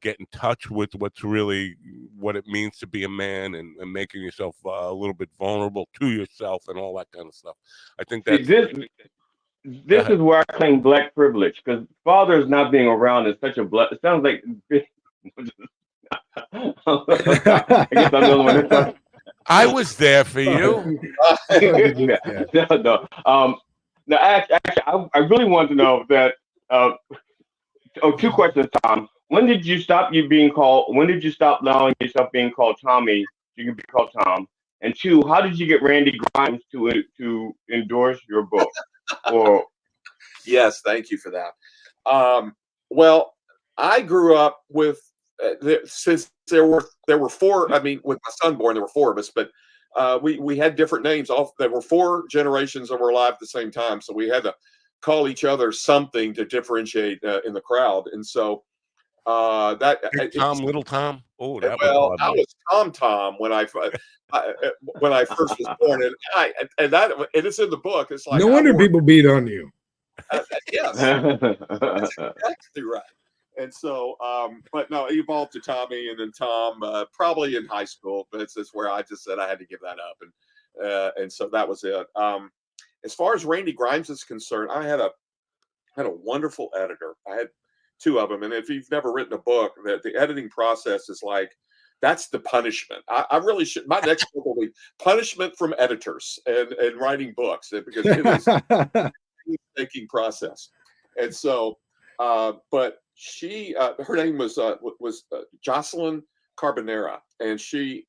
get in touch with what it means to be a man, and making yourself a little bit vulnerable to yourself and all that kind of stuff. I think See, that's. Go this ahead. is where I claim black privilege, because fathers not being around is such a it sounds like. I guess I'm the only one that's like. I was there for you. Yeah. No. No, actually, I really want to know that. Two questions, Tom. When did you stop being called? When did you stop allowing yourself being called Tommy? You can be called Tom. And two, how did you get Randy Grimes to endorse your book? Or Yes, thank you for that. Well, I grew up with since there were four. I mean, with my son born, there were four of us, but we had different names. All there were four generations that were alive at the same time, so we had to call each other something to differentiate in the crowd. And so that Big Tom, Little Tom. Oh, that was well, hard. I was Tom Tom when I first was born, and that and it's in the book. It's like No wonder people beat on you. Yes, that's exactly right. And so, but no, it evolved to Tommy, and then Tom, probably in high school. But it's where I just said I had to give that up, and so that was it. As far as Randy Grimes is concerned, I had a wonderful editor. I had two of them, and if you've never written a book, that the editing process is like that's the punishment. I really should. My next book will be punishment from editors and writing books because it is taking process. And so, but she, her name was Jocelyn Carbonera, and she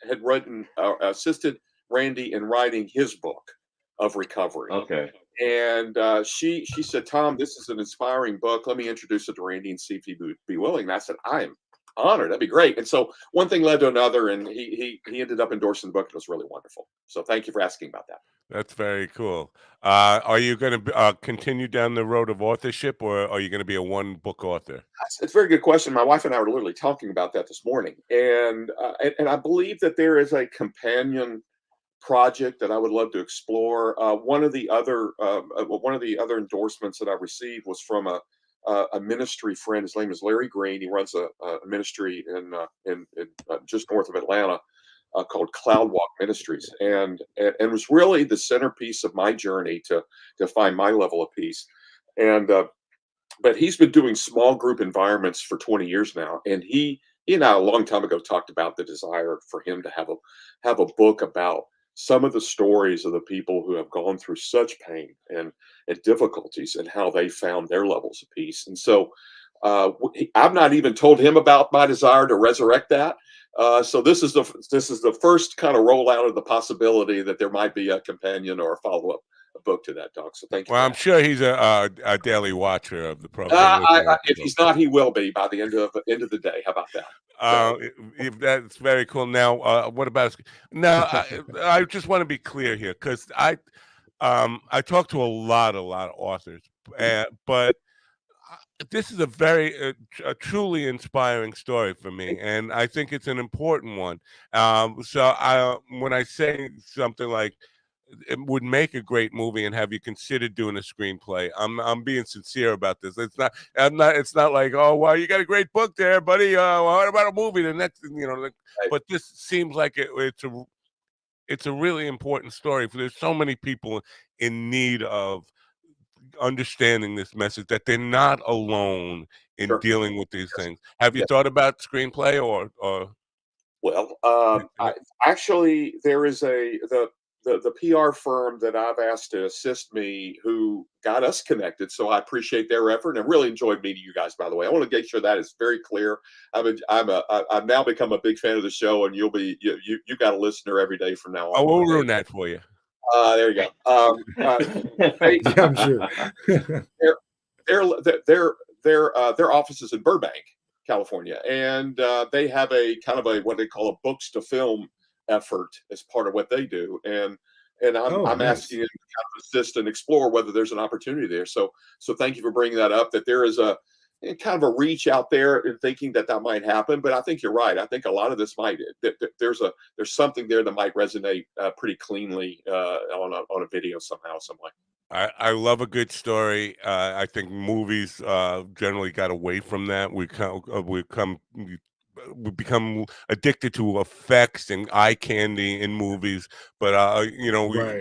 had written, assisted Randy in writing his book of recovery. okay. And she said, Tom, this is an inspiring book. Let me introduce it to Randy and see if he would be willing. And I said, I am honored. That'd be great. And so one thing led to another, and he ended up endorsing the book. It was really wonderful. So thank you for asking about that. That's very cool. Are you going to continue down the road of authorship, or are you going to be a one-book author? It's a very good question. My wife and I were literally talking about that this morning, and I believe that there is a companion project that I would love to explore. One of the other endorsements that I received was from a ministry friend. His name is Larry Green. He runs a ministry in just north of Atlanta called Cloud Walk Ministries, and was really the centerpiece of my journey to find my level of peace. And but he's been doing small group environments for 20 years now, and he and I a long time ago talked about the desire for him to have a book about some of the stories of the people who have gone through such pain and difficulties and how they found their levels of peace. And so I've not even told him about my desire to resurrect that. So this is the first kind of rollout of the possibility that there might be a companion or a follow-up book to that, Doc. So thank you. Well, I'm sure he's a daily watcher of the program. If he's not, he will be by the end of the day. How about that? If that's very cool. Now, what about now? I just want to be clear here because I talk to a lot of authors, but this is a truly inspiring story for me, and I think it's an important one. So when I say something like it would make a great movie and have you considered doing a screenplay, I'm being sincere about this. It's not like, oh well, you got a great book there, buddy. What about a movie? The next, right. But this seems like it's a really important story. There's so many people in need of understanding this message that they're not alone in dealing with these things. Have you thought about screenplay or? Well, actually, there is the PR firm that I've asked to assist me who got us connected. So I appreciate their effort and I really enjoyed meeting you guys, by the way. I want to make sure that is very clear. I've now become a big fan of the show, and you got a listener every day from now on. I will ruin that for you. There you go. Yeah, I'm sure. Their office is in Burbank, California, and they have a kind of what they call a books to film effort as part of what they do. And I'm nice. asking them to kind of assist and explore whether there's an opportunity there. So thank you for bringing that up. That there is a kind of a reach out there in thinking that might happen. But I think you're right. I think a lot of this might. There's something there that might resonate pretty cleanly on a video somehow, some way. I love a good story. I think movies generally got away from that. We become addicted to effects and eye candy in movies, but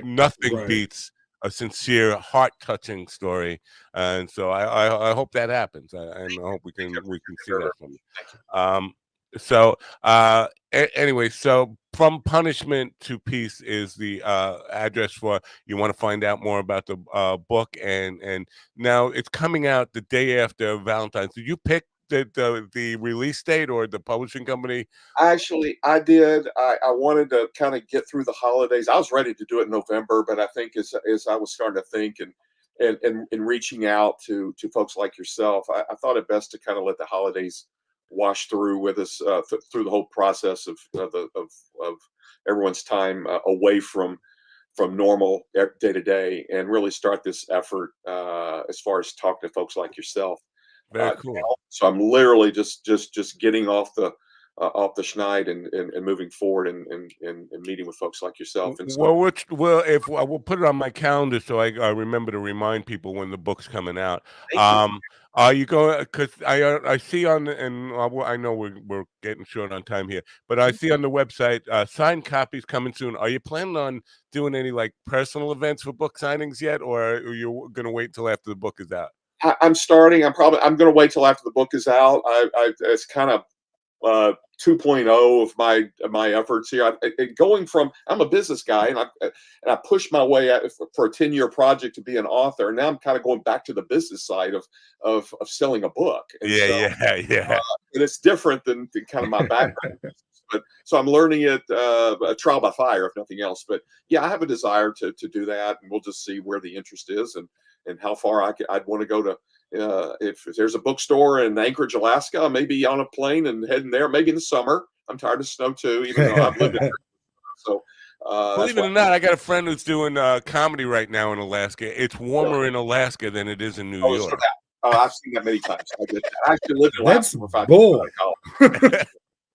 nothing beats a sincere, heart-touching story, and so I hope that happens, and I hope we can see that from you. Anyway, so From Punishment to Peace is the address for you want to find out more about the book, and now it's coming out the day after Valentine's. Did you pick the release date or the publishing company? Actually, I did. I wanted to kind of get through the holidays. I was ready to do it in November, but I think as I was starting to think and reaching out to folks like yourself, I thought it best to kind of let the holidays wash through with us through the whole process of everyone's time away from normal day to day, and really start this effort as far as talking to folks like yourself. Very cool. So I'm literally just getting off the schneid and moving forward and meeting with folks like yourself. And so, if we'll put it on my calendar so I remember to remind people when the book's coming out. Are you going? Because I see on and I know we're getting short on time here, but I see on the website signed copies coming soon. Are you planning on doing any like personal events for book signings yet, or are you going to wait till after the book is out? I'm starting. I'm going to wait till after the book is out. It's kind of 2.0 of my efforts here. Going from, I'm a business guy, and I pushed my way out for a 10-year project to be an author. And now I'm kind of going back to the business side of selling a book. And Yeah. And it's different than kind of my background. But so I'm learning it a trial by fire, if nothing else. But yeah, I have a desire to do that, and we'll just see where the interest is and how far I'd want to go to. If there's a bookstore in Anchorage, Alaska, maybe on a plane and heading there, maybe in the summer. I'm tired of snow too, even though I've lived there. So, believe it or not, I got a friend who's doing comedy right now in Alaska. It's warmer in Alaska than it is in New York. So I've seen that many times. I get that. I actually lived in Alaska for 5 bull. years.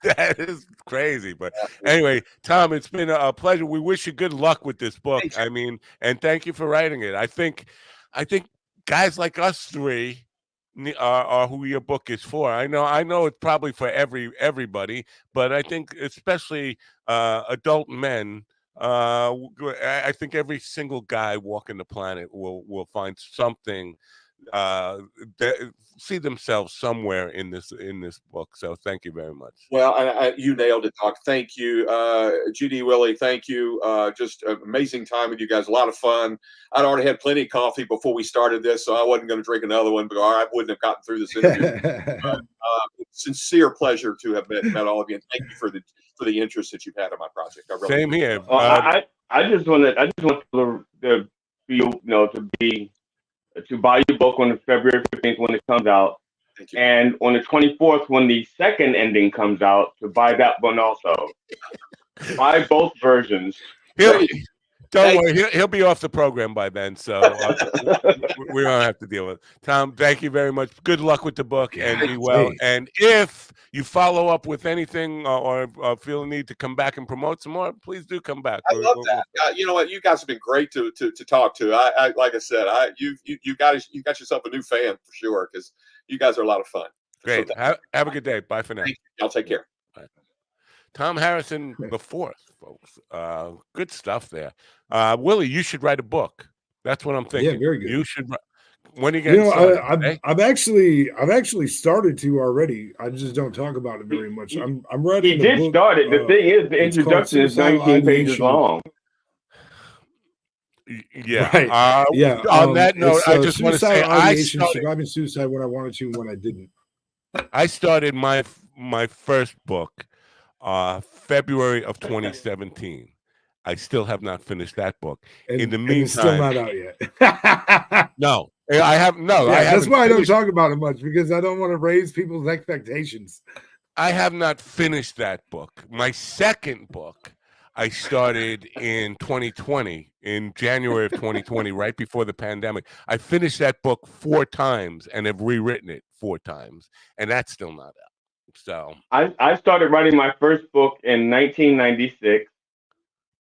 That is crazy. But anyway, Tom, it's been a pleasure. We wish you good luck with this book. I mean, and thank you for writing it. I think guys like us three are who your book is for. I know it's probably for everybody, but I think especially adult men. I think every single guy walking the planet will find something, see themselves somewhere in this book. So thank you very much. Well, you nailed it, Doc. Thank you, Judy, Willie. Thank you. Just an amazing time with you guys. A lot of fun. I'd already had plenty of coffee before we started this, so I wasn't going to drink another one, but I wouldn't have gotten through this interview. Sincere pleasure to have met all of you, and thank you for the interest that you've had in my project. I really Same here. I just want to buy your book on February 15th when it comes out. Thank you. And on the 24th, when the second ending comes out, to buy that one also. Buy both versions. Don't worry, he'll be off the program by then, so we don't have to deal with it. Tom, thank you very much. Good luck with the book, and be well. And if you follow up with anything or feel the need to come back and promote some more, please do come back. I love that. You know what? You guys have been great to talk to. I like I said, you got yourself a new fan for sure, because you guys are a lot of fun. Great. So have a good day. Bye for now. I'll take care. Bye. Tom Harrison the Fourth, folks. Good stuff there. Willie, you should write a book. That's what I'm thinking. Yeah, very good. You should. When are you getting started? I've actually started to already. I just don't talk about it very much. I'm writing. He did start it. The thing is, the introduction is 19 pages long. Yeah. Right. On that note, I just want to say I started surviving suicide when I wanted to, when I didn't. I started my first book February of 2017. I still have not finished that book. In the meantime, it's still not out yet. No, I have no. Yeah, that's why I don't talk about it much, because I don't want to raise people's expectations. I have not finished that book. My second book, I started in 2020, in January of 2020, right before the pandemic. I finished that book 4 times and have rewritten it 4 times, and that's still not out. So I started writing my first book in 1996,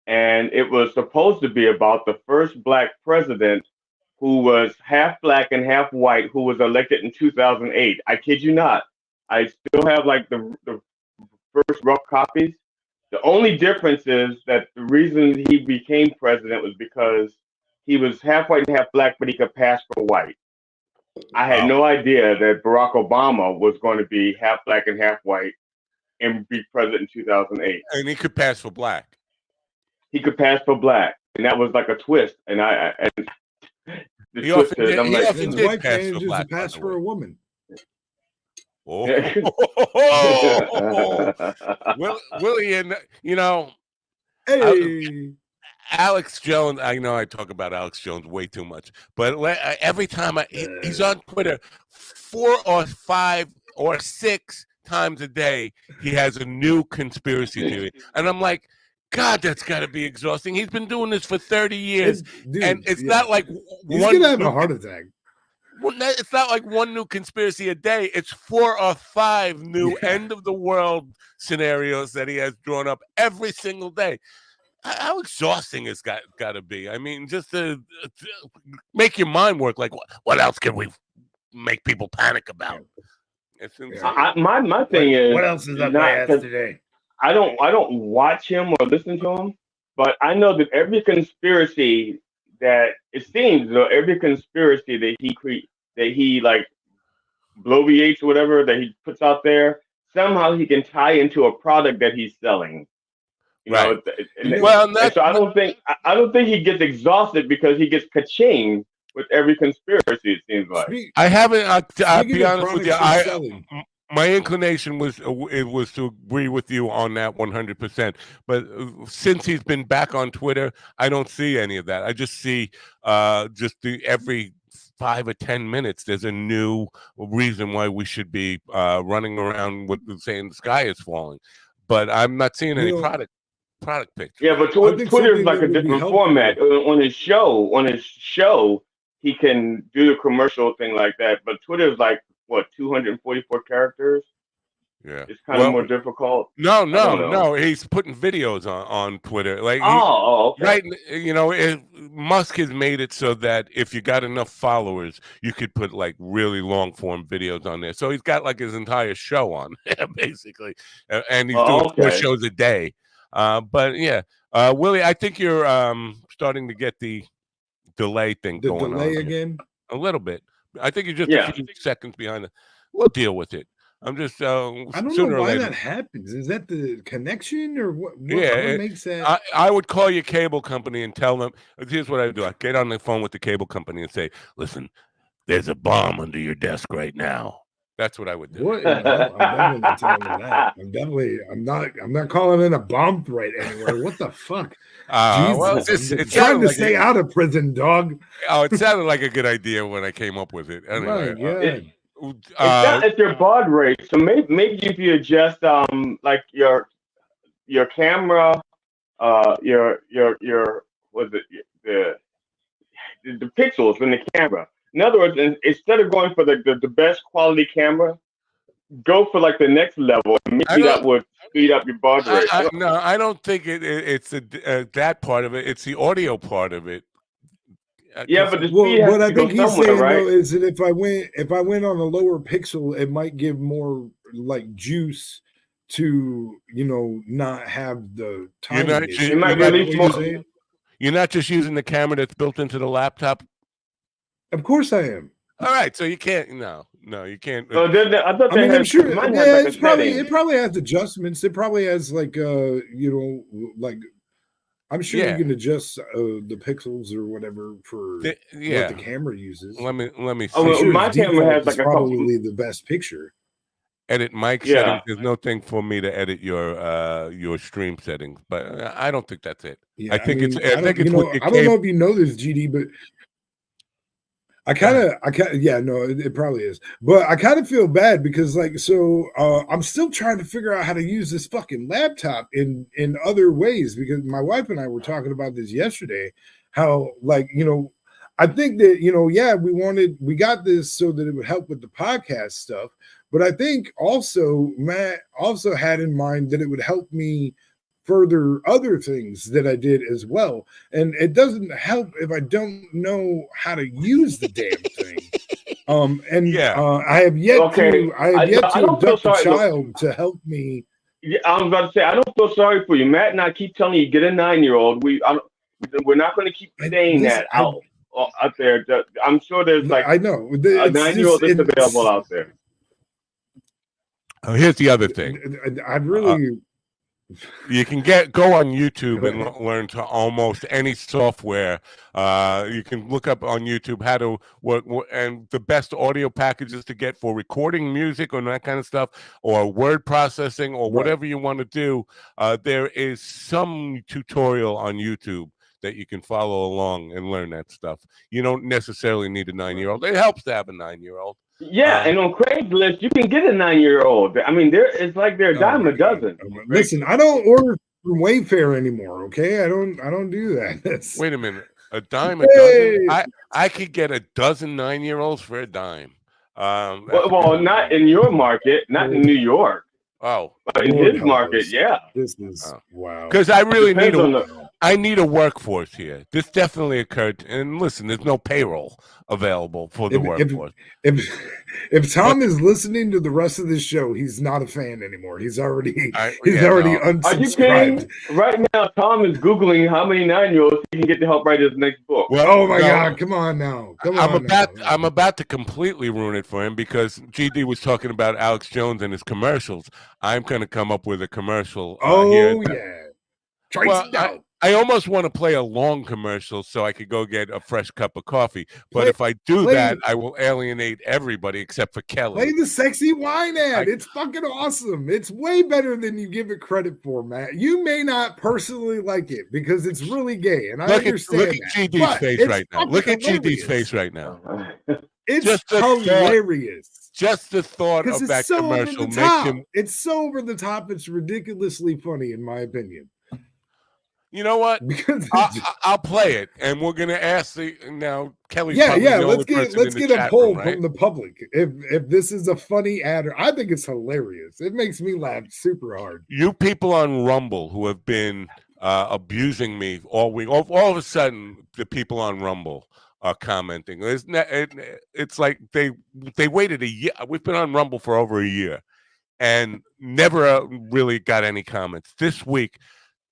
and it was supposed to be about the first Black president who was half Black and half white, who was elected in 2008. I kid you not. I still have like the first rough copies. The only difference is that the reason he became president was because he was half white and half Black, but he could pass for white. I had no idea that Barack Obama was going to be half Black and half white and be president in 2008. And he could pass for Black. He could pass for Black, and that was like a twist. And he often did pass for Black. Pass for a woman. Oh, Willie, and Hey, Alex Jones. I know I talk about Alex Jones way too much, but every time he's on Twitter 4 or 5 or 6 times a day, he has a new conspiracy theory, and I'm like, God, that's got to be exhausting. He's been doing this for 30 years, and it's not like he's gonna have a heart attack. Well, it's not like one new conspiracy a day. It's 4 or 5 new end of the world scenarios that he has drawn up every single day. How exhausting it's got to be. I mean, just to make your mind work. Like, what else can we make people panic about? It's my thing is, what else is up my ass today? I don't watch him or listen to him, but I know that every conspiracy that it seems though every conspiracy that he like bloviates or whatever that he puts out there, somehow he can tie into a product that he's selling. Right. So I don't think he gets exhausted because he gets ka-ching with every conspiracy. It seems like I haven't. I'll be honest with you. My inclination was to agree with you on that 100%. But since he's been back on Twitter, I don't see any of that. I just see every 5 or 10 minutes there's a new reason why we should be running around with saying the sky is falling. But I'm not seeing any product pictures. Yeah, but Twitter is like a different format. On his show, he can do the commercial thing like that. But Twitter is like, what, 244 characters? Yeah, it's kind of more difficult. No. He's putting videos on Twitter. Like, okay. Right? Musk has made it so that if you got enough followers, you could put like really long form videos on there. So he's got like his entire show on, basically, and he's doing 4 shows a day. But yeah, Willie, I think you're starting to get the delay thing going on. The delay again? A little bit. I think you're just a few seconds behind it. We'll deal with it. I'm just I don't know why that happens. Is that the connection or what makes that? I would call your cable company and tell them, here's what I do. I get on the phone with the cable company and say, listen, there's a bomb under your desk right now. That's what I would do. What? I'm definitely not telling them that. I'm not calling in a bomb threat anywhere. What the fuck? Well, it's trying to stay out of prison, dog. Oh, it sounded like a good idea when I came up with it. Anyway, it's not at your baud rate, so maybe if you adjust like your camera, your was it the pixels in the camera. In other words, instead of going for the best quality camera, go for like the next level, and maybe that would speed up your baud rate. No, I don't think it's that part of it. It's the audio part of it. Yeah, but what I think he's saying though is that if I went on a lower pixel, it might give more like juice to not have the time. You're not just using the camera that's built into the laptop. Of course I am. All right, so you can't. No, you can't. I thought I'm sure. Yeah, it probably has adjustments. It probably has like like. I'm sure you can adjust the pixels or whatever for what the camera uses. Let me see. Well, my camera has like probably the best picture. Edit mic settings. There's no thing for me to edit your stream settings, but I don't think that's it. Yeah, I think it's I don't know if you know this, GD, but it probably is. But I kind of feel bad because I'm still trying to figure out how to use this fucking laptop in other ways, because my wife and I were talking about this yesterday, how I think that, we got this so that it would help with the podcast stuff. But I think also Matt also had in mind that it would help me further other things that I did as well. And it doesn't help if I don't know how to use the damn thing. I have yet to adopt a child to help me. Yeah, I was about to say, I don't feel sorry for you. Matt and I keep telling you, get a 9-year-old. We're not going to keep saying that out there. I'm sure there's a 9-year-old that's available out there. Here's the other thing. I'd really You can go on YouTube and learn to almost any software. You can look up on YouTube how to what and the best audio packages to get for recording music or that kind of stuff, or word processing, or whatever you want to do. There is some tutorial on YouTube that you can follow along and learn that stuff. You don't necessarily need a 9-year-old. It helps to have a 9-year-old. Yeah, and on Craigslist, you can get a 9-year-old. I mean, it's like they're a dime a dozen. Listen, I don't order from Wayfair anymore. Okay, I don't do that. Wait a minute, a dime a dozen? I could get a dozen 9-year-olds for a dime. Well, not in your market, not in New York. Oh, in his market, yeah. This is wow. Because I really need a workforce here. This definitely occurred. And listen, there's no payroll available for the workforce. If Tom is listening to the rest of this show, he's not a fan anymore. He's already unsubscribed. Are you kidding? Right now, Tom is Googling how many 9-year-olds he can get to help write his next book. Well, oh my God! Come on now. I'm about to completely ruin it for him because GD was talking about Alex Jones and his commercials. I'm going to come up with a commercial. I almost want to play a long commercial so I could go get a fresh cup of coffee. But if I do that, I will alienate everybody except for Kelly. Play the sexy wine ad. It's fucking awesome. It's way better than you give it credit for, Matt. You may not personally like it because it's really gay, and I understand look at GD's face right now. Look at GD's face right now. It's just hilarious. Just the thought of that commercial makes him. It's so over the top. It's ridiculously funny, in my opinion. You know what? I'll play it, and we're gonna ask now Kelly. Let's get a poll from the public. If this is a funny ad, I think it's hilarious. It makes me laugh super hard. You people on Rumble who have been abusing me all week, all of a sudden the people on Rumble are commenting. It's like they waited a year. We've been on Rumble for over a year, and never really got any comments. This week,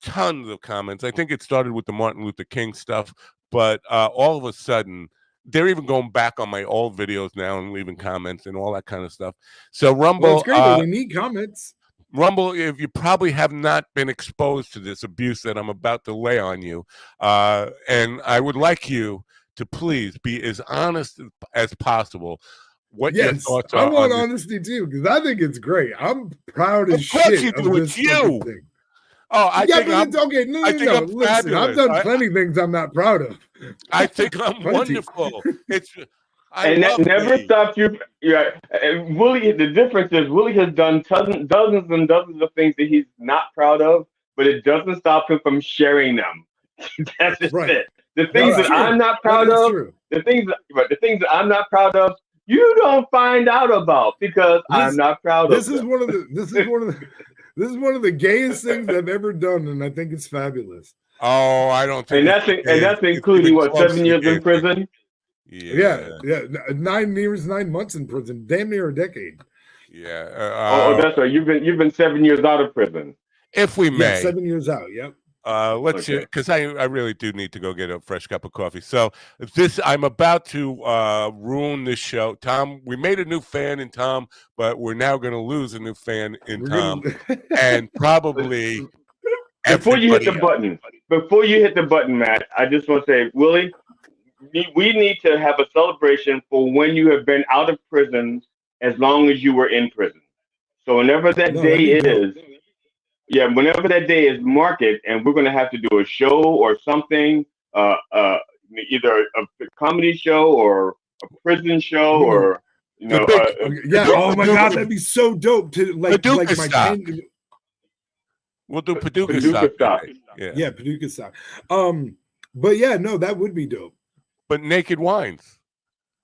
tons of comments. I think it started with the Martin Luther King stuff, but all of a sudden, they're even going back on my old videos now and leaving comments and all that kind of stuff. So Rumble, well, it's great that we need comments. Rumble, if you probably have not been exposed to this abuse that I'm about to lay on you, and I would like you to please be as honest as possible. What your thoughts are? I want honesty too, because I think it's great. I'm proud as shit of this thing. Oh, I think okay. No. Listen, I've done plenty of things I'm not proud of. I think I'm wonderful. Never stopped you. Yeah, Willie. The difference is Willie has done dozens and dozens of things that he's not proud of, but it doesn't stop him from sharing them. That's just it. The things that I'm not proud of, the things that I'm not proud of, you don't find out about because I'm not proud of. This is one of the gayest things I've ever done, and I think it's fabulous. Oh, I don't think. And that's including what, 7 years in prison? Yeah. 9 years, 9 months in prison, damn near a decade. Yeah. That's right. You've been 7 years out of prison. If we may, 7 years out. Yep. Let's because I really do need to go get a fresh cup of coffee. So I'm about to ruin this show. Tom, we made a new fan in Tom, but we're now going to lose a new fan in Tom, and probably before you hit the button, Matt, I just want to say, Willie, we need to have a celebration for when you have been out of prison as long as you were in prison. So whenever that day is. Yeah, whenever that day is, mark it, and we're going to have to do a show or something, either a comedy show or a prison show or, oh my God, that'd be so dope to like my stop. We'll do Paducah stop. Yeah, Paducah stop. But yeah, no, that would be dope. But Naked Wines.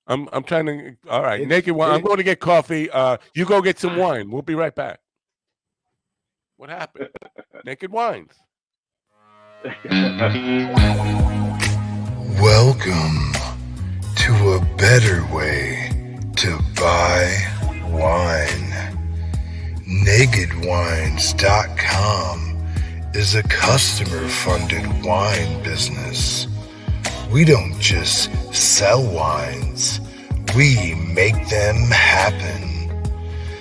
I'm trying to. All right, Naked Wine. I'm going to get coffee. You go get some wine. We'll be right back. What happened? Naked Wines. Welcome to a better way to buy wine. NakedWines.com is a customer-funded wine business. We don't just sell wines, we make them happen.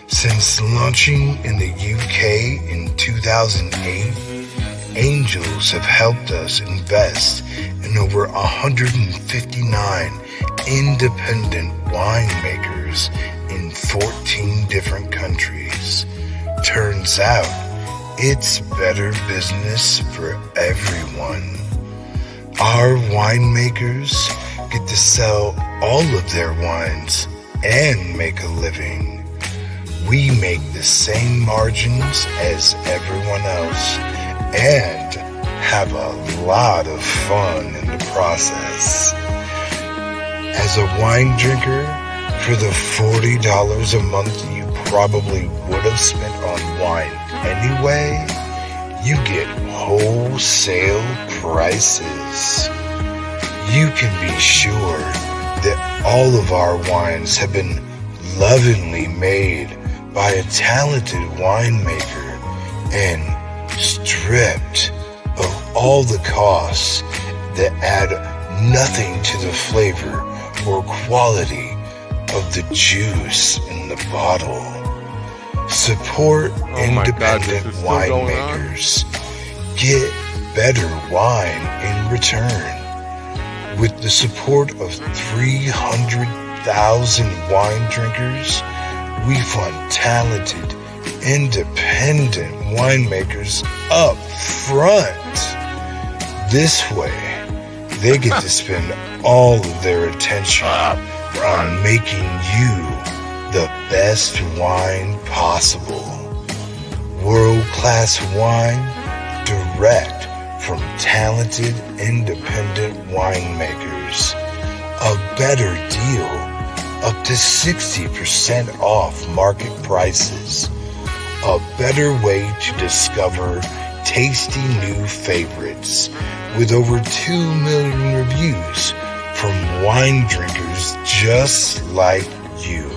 Since launching in the UK in 2000, 2008, angels have helped us invest in over 159 independent winemakers in 14 different countries. Turns out, it's better business for everyone. Our winemakers get to sell all of their wines and make a living. We make the same margins as everyone else and have a lot of fun in the process. As a wine drinker, for the $40 a month you probably would have spent on wine anyway, you get wholesale prices. You can be sure that all of our wines have been lovingly made by a talented winemaker and stripped of all the costs that add nothing to the flavor or quality of the juice in the bottle. Support independent winemakers. Get better wine in return. With the support of 300,000 wine drinkers, we fund talented, independent winemakers up front. This way, they get to spend all of their attention on making you the best wine possible. World-class wine direct from talented, independent winemakers. A better deal, up to 60% off market prices. A better way to discover tasty new favorites with over 2 million reviews from wine drinkers just like you.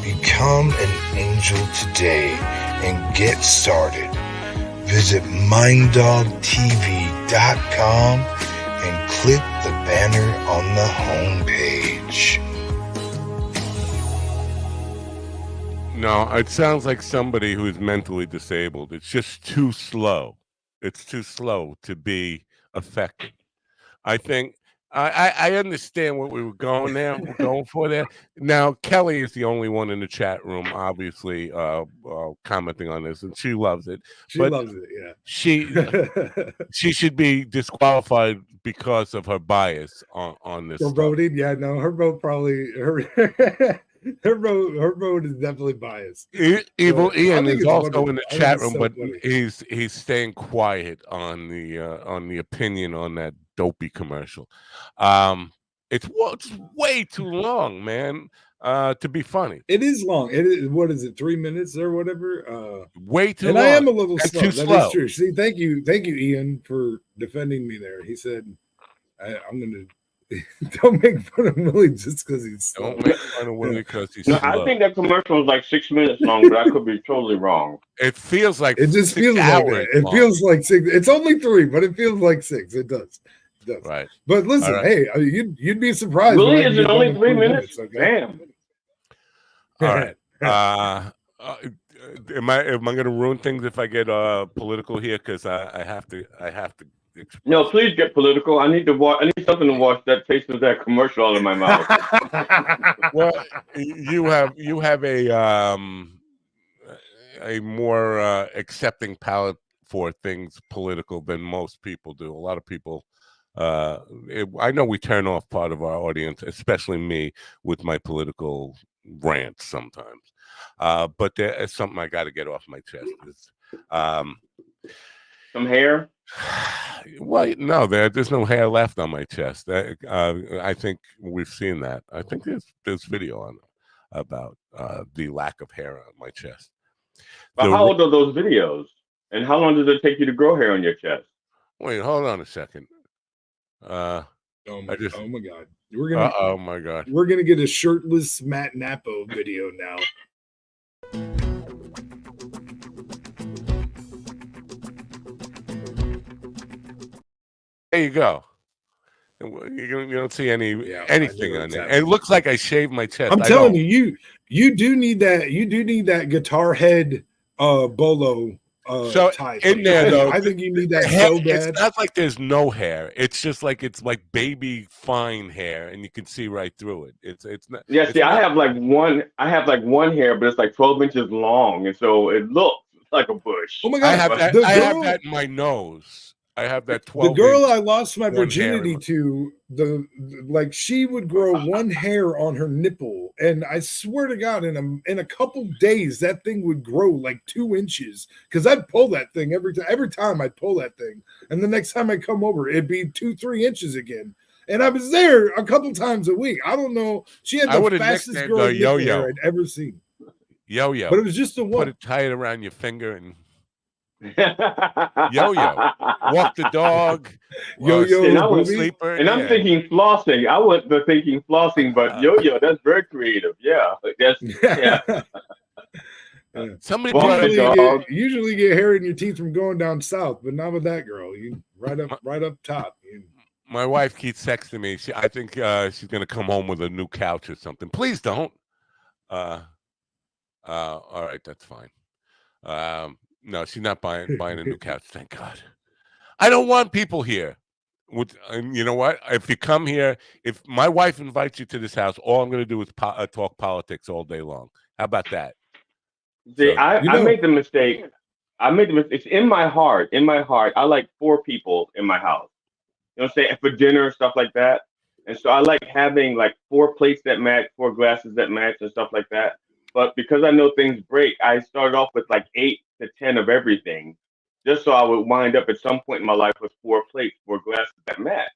Become an angel today and get started. Visit minddogtv.com and click the banner on the homepage. No, it sounds like somebody who's mentally disabled. It's just too slow. It's too slow to be effective. I think I understand what we were going there. We're going for there. Now, Kelly is the only one in the chat room, obviously, commenting on this, and she loves it. She loves it, yeah. She should be disqualified because of her bias on this. For voting, yeah, no, her vote probably her vote is definitely biased. Evil So, Ian is also in the chat room, so but funny. he's staying quiet on the opinion on that dopey commercial. It's way too long, man, to be funny. It is long. It is, what is it, 3 minutes or whatever? Way too and long. I am a little That's slow. too That slow. is true. See, thank you, Ian, for defending me there. He said, I'm gonna don't make fun of Willie just because he's slow. Don't make fun of Willie because he's No, slow. I think that commercial was like 6 minutes long, but I could be totally wrong. It feels like It just 6 feels like hours that. It long. feels like 6. It's only 3, but it feels like 6. It does. It does. Right. But listen, Right. Hey, you'd be surprised. Really? when I Is get it only done in 3 20 minutes? okay? Damn. All right. Am I going to ruin things if I get political here? Because I have to. Express. No, please get political. I need something to wash that taste of that commercial out of my mouth. Well, you have a more accepting palate for things political than most people do. A lot of people. I know we turn off part of our audience, especially me, with my political rants sometimes. But there is something I got to get off my chest. Some hair? Well, no, there's no hair left on my chest. I think we've seen that. I think there's video on about the lack of hair on my chest. But how old are those videos? And how long does it take you to grow hair on your chest? Wait, hold on a second. Oh my god. Oh my god. We're gonna get a shirtless Matt Napo video now. There you go. You don't see anything on there. Happening. It looks like I shaved my chest. I'm telling you do need that. You do need that guitar head bolo So type. in there though, I think you need that hair, so bad. it's not like there's no hair. It's just like it's like baby fine hair, and you can see right through it. It's not. Yeah, It's see, not, I have like one hair, but it's like 12 inches long, and so it looks like a bush. Oh my I god, have that. the I have girl, that in my nose. I have that the 12 girl inch I lost my one hair in virginity to, like she would grow one hair on her nipple, and I swear to God, in a couple days, that thing would grow like 2 inches. Because I'd pull that thing every time. Every time I'd pull that thing, and the next time I come over, it'd be 2-3 inches again. And I was there a couple times a week. I don't know. She had I the would have fastest nicknamed her growing nipple hair Yo-Yo. I'd ever seen. Yo-Yo. But it was just the Put one. it tight around your finger and Yo-Yo. Walk the dog. Yo-Yo And I was booby. sleeper. and I'm Yeah. thinking flossing. I went to thinking flossing, but yo-yo, that's very creative. Yeah, that's yeah. Somebody Walk brought the up dog. Usually get hair in your teeth from going down south, but not with that girl. You right up top. my wife keeps texting me. I think she's gonna come home with a new couch or something. Please don't. All right, that's fine. No, she's not buying a new couch. Thank God. I don't want people here. And you know what? If you come here, if my wife invites you to this house, all I'm going to do is talk politics all day long. How about that? See, So, I made the mistake. It's in my heart. In my heart, I like 4 people in my house. You know what I'm saying? For dinner and stuff like that. And so I like having like 4 plates that match, 4 glasses that match, and stuff like that. But because I know things break, I started off with like 8 to 10 of everything, just so I would wind up at some point in my life with 4 plates, 4 glasses that match.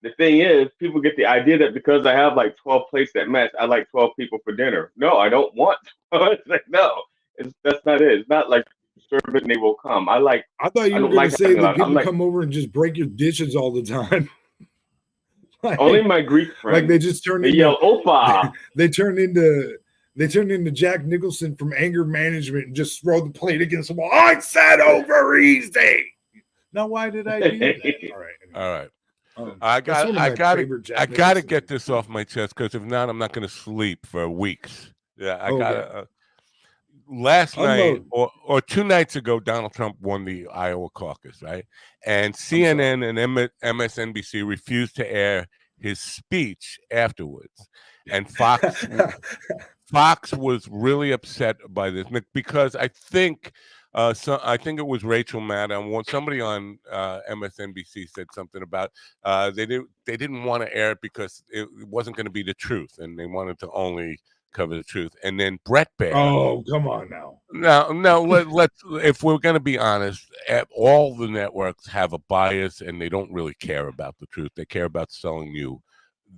The thing is, people get the idea that because I have like 12 plates that match, I like 12 people for dinner. No, I don't want. It's like no, that's not it. It's not like serve it and they will come. I thought you were don't going like to say having a that lot. people I'm like come over and just break your dishes all the time. only my Greek friends. Like they just turn they into yell "Opa." they turn into Jack Nicholson from Anger Management and just throw the plate against the wall. I said over easy. Now why did I do that? all right. I That's got to get this off my chest because if not, I'm not going to sleep for weeks. Yeah, I got to. Last night or 2 nights ago, Donald Trump won the Iowa caucus, right? And CNN and MSNBC refused to air his speech afterwards, and Fox was really upset by this because I think. I think it was Rachel Maddow. Somebody on MSNBC said something about they didn't want to air it because it wasn't going to be the truth, and they wanted to only cover the truth. And then Brett Baer. Oh, come on now. No. Let's if we're going to be honest, all the networks have a bias, and they don't really care about the truth. They care about selling you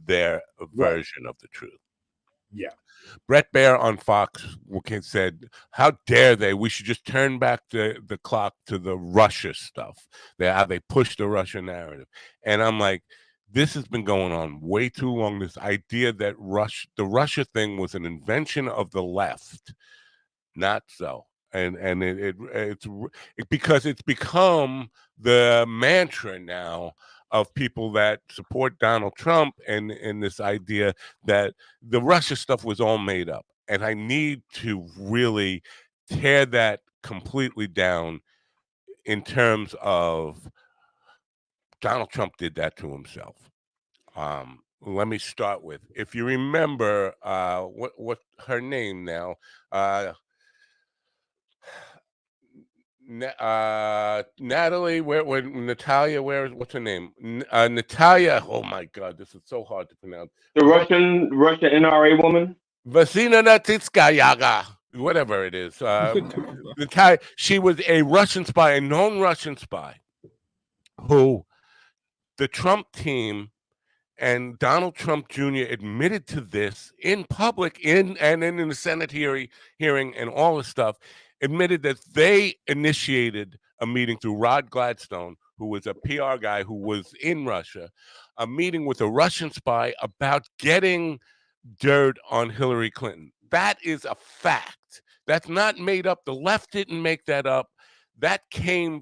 their version of the truth. Yeah. Brett Baer on Fox said, "How dare they? We should just turn back the clock to the Russia stuff. How they push the Russia narrative." And I'm like, this has been going on way too long. This idea that the Russia thing was an invention of the left, not so. And it's because it's become the mantra now of people that support Donald Trump and this idea that the Russia stuff was all made up. And I need to really tear that completely down in terms of Donald Trump did that to himself. Let me start with, if you remember, what her name now, Natalie, where Natalia, what's her name? Natalia. Oh my God, this is so hard to pronounce. The Russian NRA woman. Vasina Natitskayaga, whatever it is. Natalia, she was a Russian spy, a known Russian spy, who the Trump team and Donald Trump Jr. admitted to this in public, in the Senate hearing and all this stuff, admitted that they initiated a meeting through Rod Gladstone, who was a PR guy who was in Russia, a meeting with a Russian spy about getting dirt on Hillary Clinton. That is a fact. That's not made up. The left didn't make that up. That came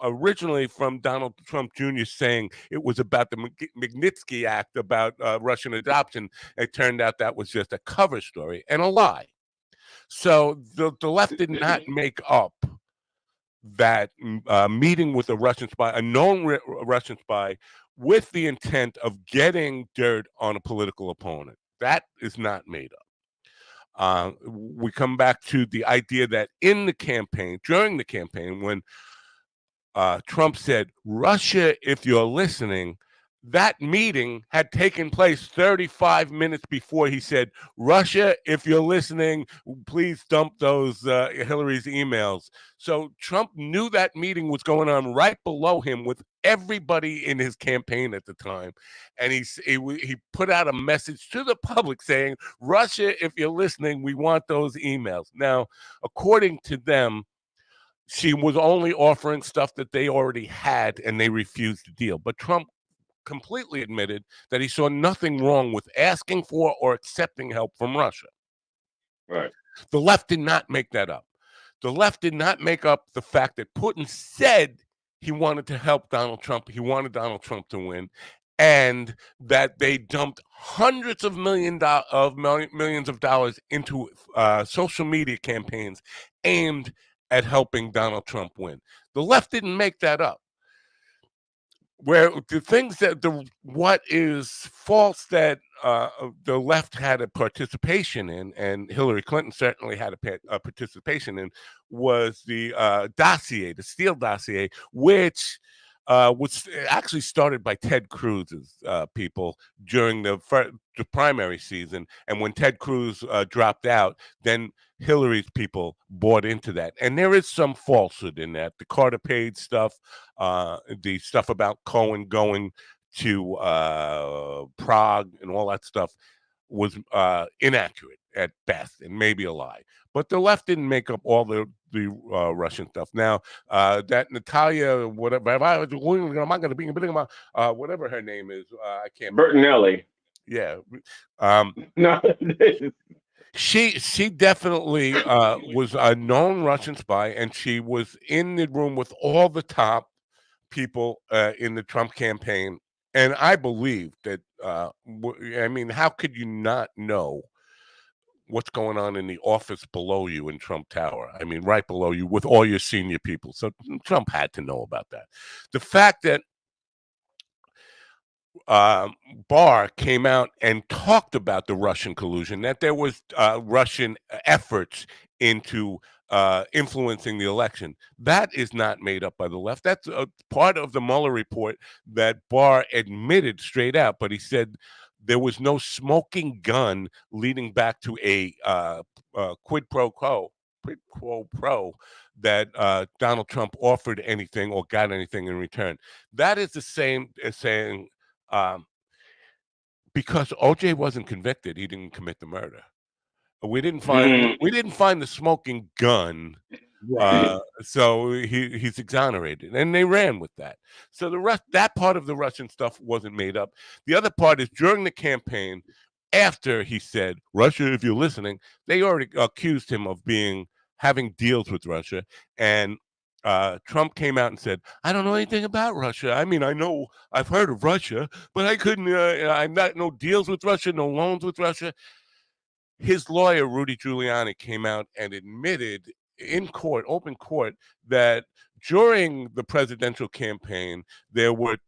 originally from Donald Trump Jr. saying it was about the Magnitsky Act about Russian adoption. It turned out that was just a cover story and a lie. So the left did not make up that meeting with a Russian spy, a known Russian spy, with the intent of getting dirt on a political opponent. That is not made up. We come back to the idea that in the campaign, during the campaign, when Trump said, Russia, if you're listening, that meeting had taken place 35 minutes before he said, Russia, if you're listening, please dump those Hillary's emails. So Trump knew that meeting was going on right below him with everybody in his campaign at the time. And he put out a message to the public saying, Russia, if you're listening, we want those emails. Now, according to them, she was only offering stuff that they already had, and they refused to deal. But Trump completely admitted that he saw nothing wrong with asking for or accepting help from Russia. Right. The left did not make that up. The left did not make up the fact that Putin said he wanted to help Donald Trump. He wanted Donald Trump to win, and that they dumped hundreds of millions of dollars into social media campaigns aimed at helping Donald Trump win. The left didn't make that up. Where the things that what is false that the left had a participation in, and Hillary Clinton certainly had a participation in, was the dossier, the Steele dossier, which was actually started by Ted Cruz's people during the primary season. And when Ted Cruz dropped out, then Hillary's people bought into that. And there is some falsehood in that. The Carter Page stuff, the stuff about Cohen going to Prague and all that stuff was inaccurate at best and maybe a lie. But the left didn't make up all the Russian stuff. Now, that Natalia, whatever, whatever her name is, I can't. Bertinelli. Yeah. No. She definitely was a known Russian spy, and she was in the room with all the top people in the Trump campaign. And I believe that, I mean, how could you not know what's going on in the office below you in Trump Tower? I mean, right below you with all your senior people. So Trump had to know about that. The fact that Barr came out and talked about the Russian collusion, that there was Russian efforts into influencing the election. That is not made up by the left. That's a part of the Mueller report that Barr admitted straight out, but he said there was no smoking gun leading back to a quid pro quo that Donald Trump offered anything or got anything in return. That is the same as saying, because OJ wasn't convicted, he didn't commit the murder. We didn't find the smoking gun, so he's exonerated, and they ran with that. So that part of the Russian stuff wasn't made up. The other part is during the campaign, after he said, Russia, if you're listening, they already accused him of having deals with Russia, and Trump came out and said, I don't know anything about Russia. I mean, I've heard of Russia, but I couldn't, I'm not, no deals with Russia, no loans with Russia. His lawyer, Rudy Giuliani, came out and admitted in court, open court, that during the presidential campaign, there were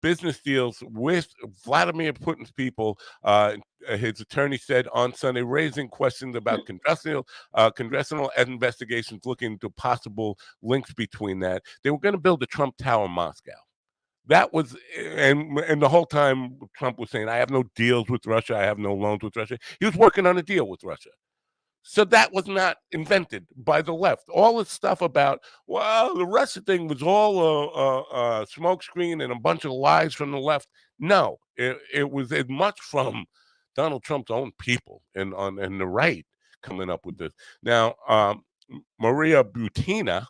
business deals with Vladimir Putin's people. His attorney said on Sunday, raising questions about congressional investigations looking into possible links between that. They were going to build the Trump Tower in Moscow. That was, and the whole time Trump was saying, I have no deals with Russia. I have no loans with Russia. He was working on a deal with Russia. So that was not invented by the left. All this stuff about, well, the Russia thing was all a smokescreen and a bunch of lies from the left. No, it was as much from Donald Trump's own people and the right coming up with this. Now, Maria Butina.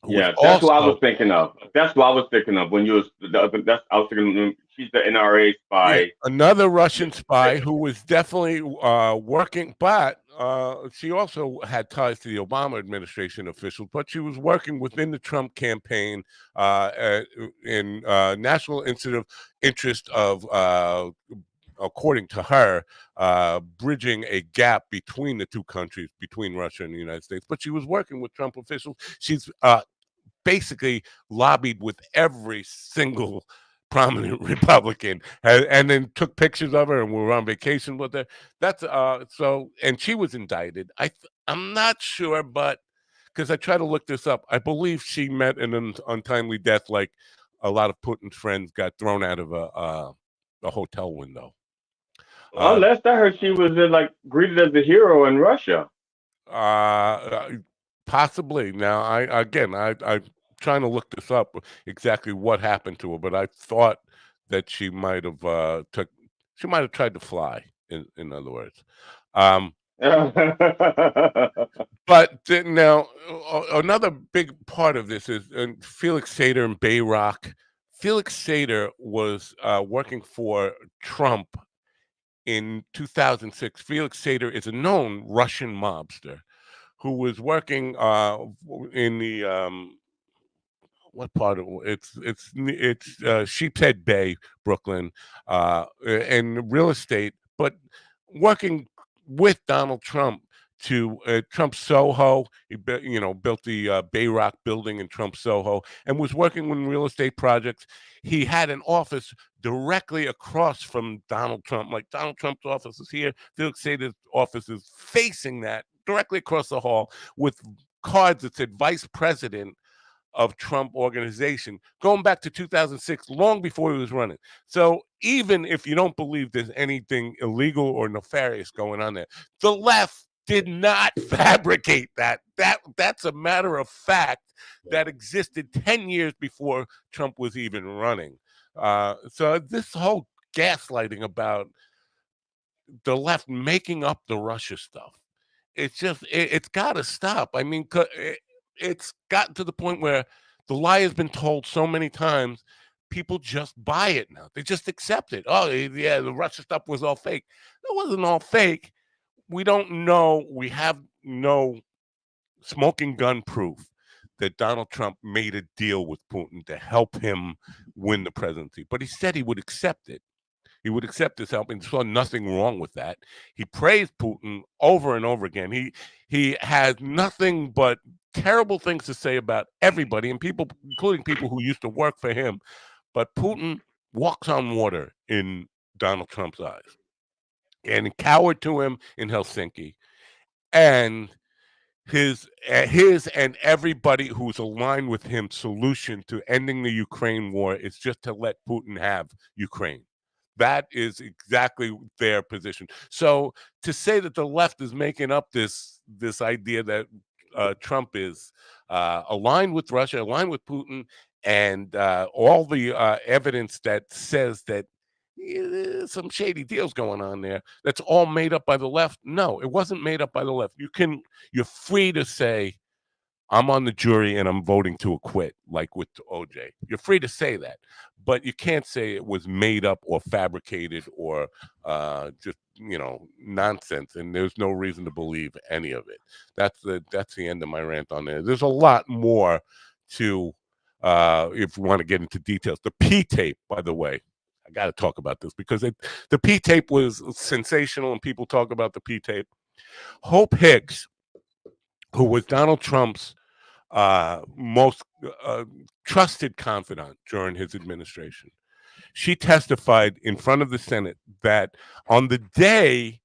Yeah, that's what I was thinking of. That's what I was thinking of when you was. I was thinking she's the NRA spy. Yeah, another Russian spy who was definitely working, but she also had ties to the Obama administration officials. But she was working within the Trump campaign in national interest of according to her, bridging a gap between the two countries, between Russia and the United States. But she was working with Trump officials. She's basically lobbied with every single prominent Republican, and then took pictures of her, and we were on vacation with her. That's so, and she was indicted. I'm not sure, but because I tried to look this up, I believe she met an untimely death, like a lot of Putin's friends got thrown out of a hotel window. Well, last I heard, she was like greeted as a hero in Russia. Possibly. Now, I'm trying to look this up exactly what happened to her, but I thought that she might have tried to fly. In other words, but now another big part of this is Felix Sater and Bayrock. Felix Sater was working for Trump in 2006. Felix Sater is a known Russian mobster who was working in the what part of it's Sheepshead Bay, Brooklyn, and real estate, but working with Donald Trump to Trump Soho. He built the Bayrock building in Trump Soho, and was working on real estate projects. He had an office directly across from Donald Trump. Like Donald Trump's office is here, Felix Sater's office is facing that, directly across the hall, with cards that said Vice President of Trump Organization, going back to 2006, long before he was running. So even if you don't believe there's anything illegal or nefarious going on there, the left did not fabricate that. That's a matter of fact that existed 10 years before Trump was even running. So this whole gaslighting about the left making up the Russia stuff, it's got to stop. I mean, it's gotten to the point where the lie has been told so many times, people just buy it now. They just accept it. Oh, yeah, the Russia stuff was all fake. It wasn't all fake. We don't know. We have no smoking gun proof that Donald Trump made a deal with Putin to help him win the presidency. But he said he would accept it. He would accept his help and saw nothing wrong with that. He praised Putin over and over again. He has nothing but terrible things to say about everybody, and people, including people who used to work for him. But Putin walks on water in Donald Trump's eyes, and cowered to him in Helsinki. And his and everybody who's aligned with him solution to ending the Ukraine war is just to let Putin have Ukraine. That is exactly their position. So to say that the left is making up this idea that Trump is aligned with Russia, aligned with Putin, and all the evidence that says that some shady deals going on there, that's all made up by the left. No, it wasn't made up by the left. You're free to say, I'm on the jury and I'm voting to acquit, like with OJ. You're free to say that, but you can't say it was made up or fabricated or just nonsense. And there's no reason to believe any of it. That's the end of my rant on there. There's a lot more to if we want to get into details. The P tape, by the way, I got to talk about this because the P tape was sensational, and people talk about the P tape. Hope Hicks, who was Donald Trump's most trusted confidant during his administration, she testified in front of the Senate that on the day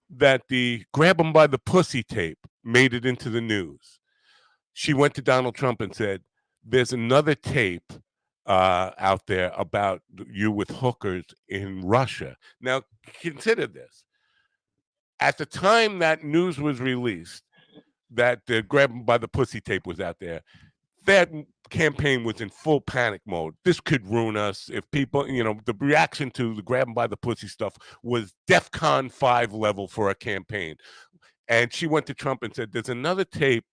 that the grab him by the pussy tape made it into the news, she went to Donald Trump and said, there's another tape out there about you with hookers in Russia. Now, consider this. At the time that news was released, that the grab him by the pussy tape was out there, that campaign was in full panic mode. This could ruin us. If people, the reaction to the grab him by the pussy stuff was DEFCON 5 level for a campaign. And she went to Trump and said, there's another tape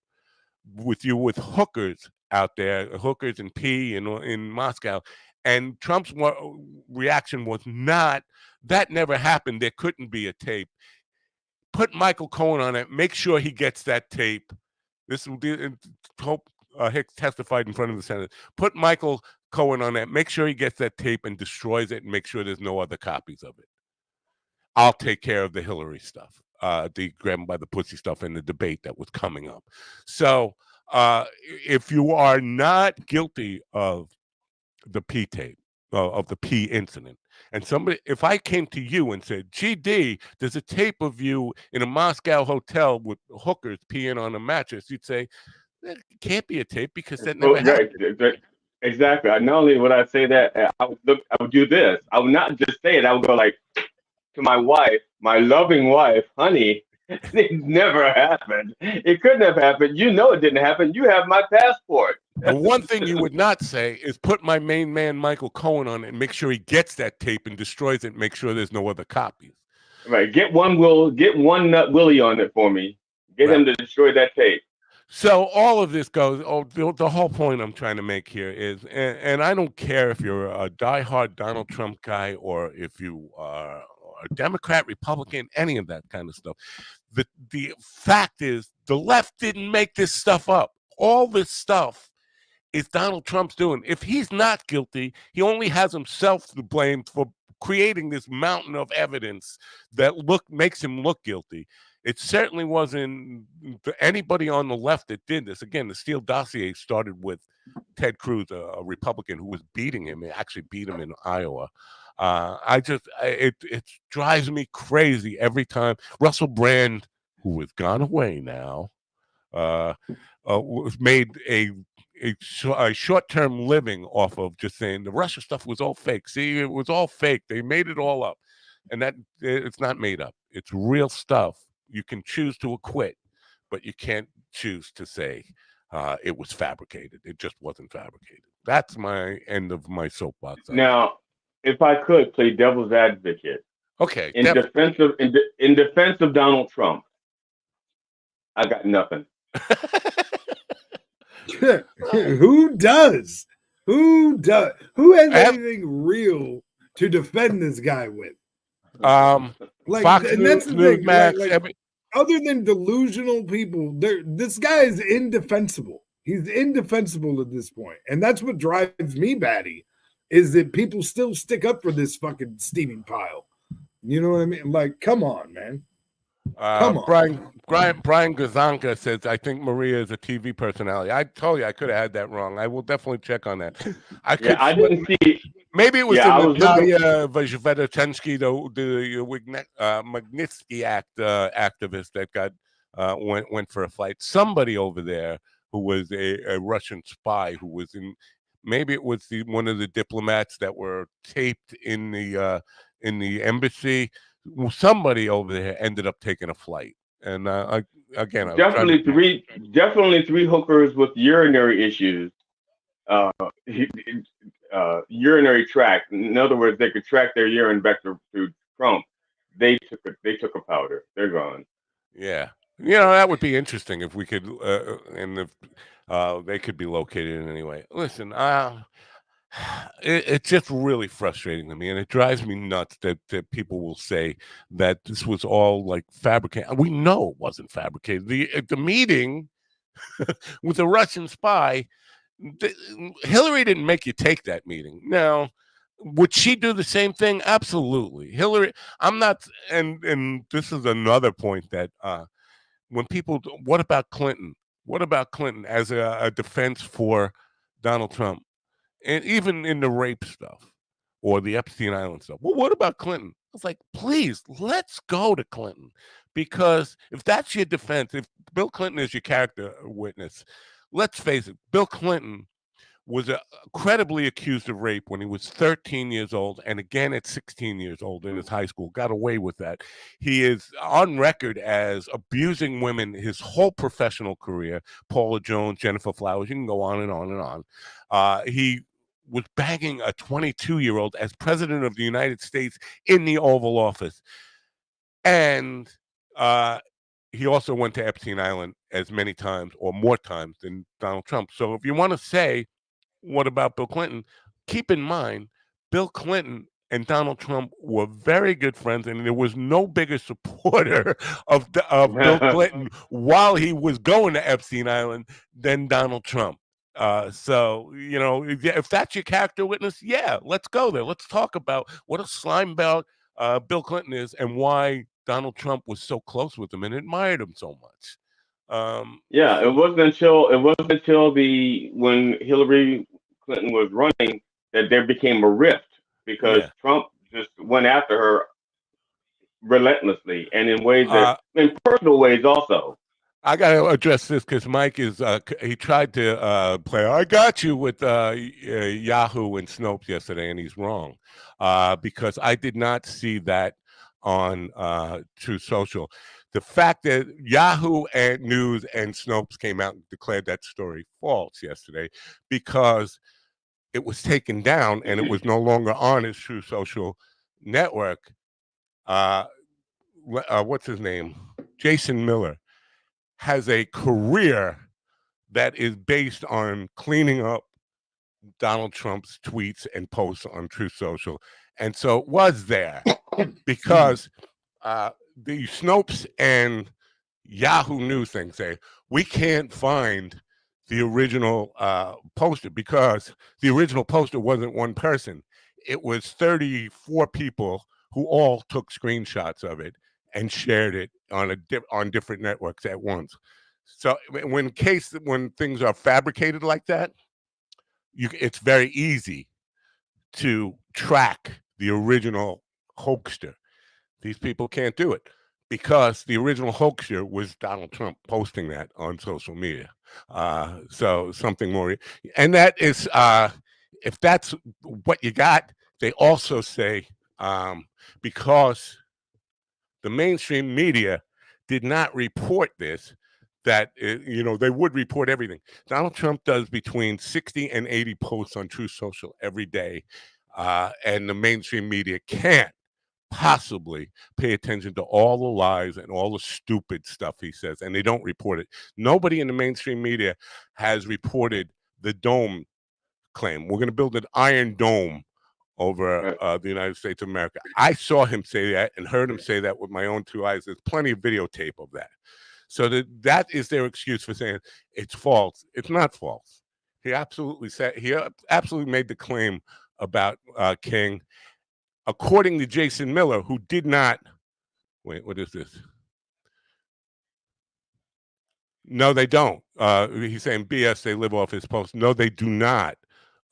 with you with hookers out there, hookers and P in Moscow. And Trump's reaction was not, that never happened. There couldn't be a tape. Put Michael Cohen on it. Make sure he gets that tape. This will be, Hope Hicks testified in front of the Senate. Put Michael Cohen on that. Make sure he gets that tape and destroys it, and make sure there's no other copies of it. I'll take care of the Hillary stuff, the grab him by the pussy stuff and the debate that was coming up. So if you are not guilty of the P tape, of the P incident, and if I came to you and said, GD, there's a tape of you in a Moscow hotel with hookers peeing on a mattress, you'd say, it can't be a tape because that never happened. Exactly. Not only would I say that, I would do this. I would not just say it. I would go like to my wife, my loving wife, honey, it never happened. It couldn't have happened. You know it didn't happen. You have my passport. The one thing you would not say is put my main man Michael Cohen on it and make sure he gets that tape and destroys it and make sure there's no other copies. Right. Get one Nut Willie on it for me. Get him to destroy that tape. So all of this goes, the whole point I'm trying to make here is, and I don't care if you're a diehard Donald Trump guy or if you are a Democrat, Republican, any of that kind of stuff. The fact is the left didn't make this stuff up. All this stuff is Donald Trump's doing. If he's not guilty, he only has himself to blame for creating this mountain of evidence that makes him look guilty. It certainly wasn't anybody on the left that did this. Again, the Steele dossier started with Ted Cruz, a Republican who was beating him. He actually beat him in Iowa. It drives me crazy every time. Russell Brand, who has gone away now, made a short-term living off of just saying the Russia stuff was all fake. See, it was all fake. They made it all up. And that it's not made up. It's real stuff. You can choose to acquit, but you can't choose to say it was fabricated. It just wasn't fabricated. That's my end of my soapbox. Now, if I could play devil's advocate, okay, in defense of Donald Trump, I got nothing. Who does? Who has anything real to defend this guy with? Like, Fox and that's the thing. Max, other than delusional people, this guy is indefensible. He's indefensible at this point, and that's what drives me batty. Is that people still stick up for this fucking steaming pile? You know what I mean? Like, come on, man. Come on. Brian Gazanka says, I think Maria is a TV personality. I told you I could have had that wrong. I will definitely check on that. I didn't see. Maybe it was the Natalia Vojvodensky, the Magnitsky Act activist that got went for a fight. Somebody over there who was a Russian spy who was in. Maybe it was one of the diplomats that were taped in the embassy. Somebody over there ended up taking a flight, and definitely three hookers with urinary issues, urinary tract. In other words, they could track their urine back to Trump. They took a powder. They're gone. Yeah, that would be interesting if we could, and if they could be located in any way. Listen, it's just really frustrating to me, and it drives me nuts that people will say that this was all like fabricated. We know it wasn't fabricated. The meeting with the Russian spy, Hillary didn't make you take that meeting. Now, would she do the same thing? Absolutely. Hillary, I'm not, and this is another point that when people, what about Clinton? What about Clinton as a defense for Donald Trump? And even in the rape stuff or the Epstein Island stuff. Well, what about Clinton? I was like, please, let's go to Clinton. Because if that's your defense, if Bill Clinton is your character witness, let's face it, Bill Clinton was credibly accused of rape when he was 13 years old and again at 16 years old in his high school, got away with that. He is on record as abusing women his whole professional career. Paula Jones, Jennifer Flowers, you can go on and on and on. He was banging a 22-year-old as president of the United States in the Oval Office. And he also went to Epstein Island as many times or more times than Donald Trump. So if you want to say, what about Bill Clinton? Keep in mind, Bill Clinton and Donald Trump were very good friends, and there was no bigger supporter of Bill Clinton while he was going to Epstein Island than Donald Trump. So, if that's your character witness, yeah, let's go there. Let's talk about what a slime belt Bill Clinton is and why Donald Trump was so close with him and admired him so much. Yeah, it wasn't until when Hillary Clinton was running that there became a rift because Yeah. Trump just went after her relentlessly and Uh, in personal ways also. I got to address this because Mike is, he tried to play, I got you with Yahoo and Snopes yesterday, and he's wrong because I did not see that on True Social. The fact that Yahoo and News and Snopes came out and declared that story false yesterday because it was taken down and it was no longer on his True Social network. What's his name? Jason Miller has a career that is based on cleaning up Donald Trump's tweets and posts on Truth Social. And so it was there because the Snopes and Yahoo News thing say, we can't find the original poster because the original poster wasn't one person. It was 34 people who all took screenshots of it and shared it on different networks at once. So when things are fabricated like that, it's very easy to track the original hoaxer. These people can't do it because the original hoaxer was Donald Trump posting that on social media. So something more, and that is if that's what you got. They also say because the mainstream media did not report this, that they would report everything. Donald Trump does between 60 and 80 posts on True Social every day, and the mainstream media can't possibly pay attention to all the lies and all the stupid stuff he says, and they don't report it. Nobody in the mainstream media has reported the dome claim. We're going to build an iron dome over the United States of America. I saw him say that and heard him say that with my own two eyes. There's plenty of videotape of that. So that is their excuse for saying it's false. It's not false. He absolutely made the claim about King. According to Jason Miller, who did not wait, what is this? No, they don't. He's saying BS. They live off his post. No, they do not.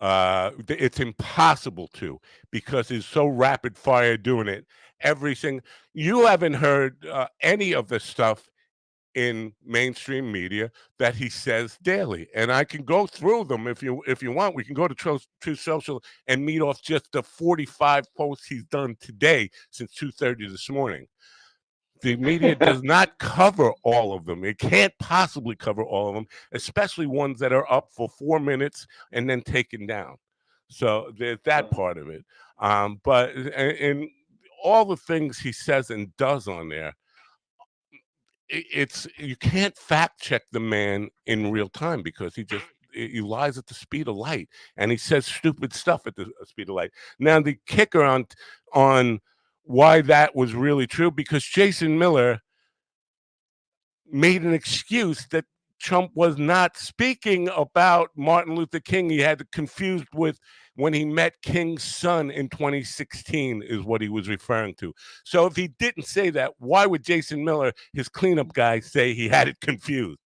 It's impossible to because it's so rapid fire doing it. Everything you haven't heard any of the stuff in mainstream media that he says daily, and I can go through them if you want. We can go to True Social and meet off just the 45 posts he's done today since 2:30 this morning. The media does not cover all of them. It can't possibly cover all of them, especially ones that are up for 4 minutes and then taken down. So there's that part of it. But and all the things he says and does on there, it's you can't fact check the man in real time because he lies at the speed of light and he says stupid stuff at the speed of light. Now the kicker on why that was really true, because Jason Miller made an excuse that Trump was not speaking about Martin Luther King. He had it confused with when he met King's son in 2016 is what he was referring to. So if he didn't say that, why would Jason Miller, his cleanup guy, say he had it confused?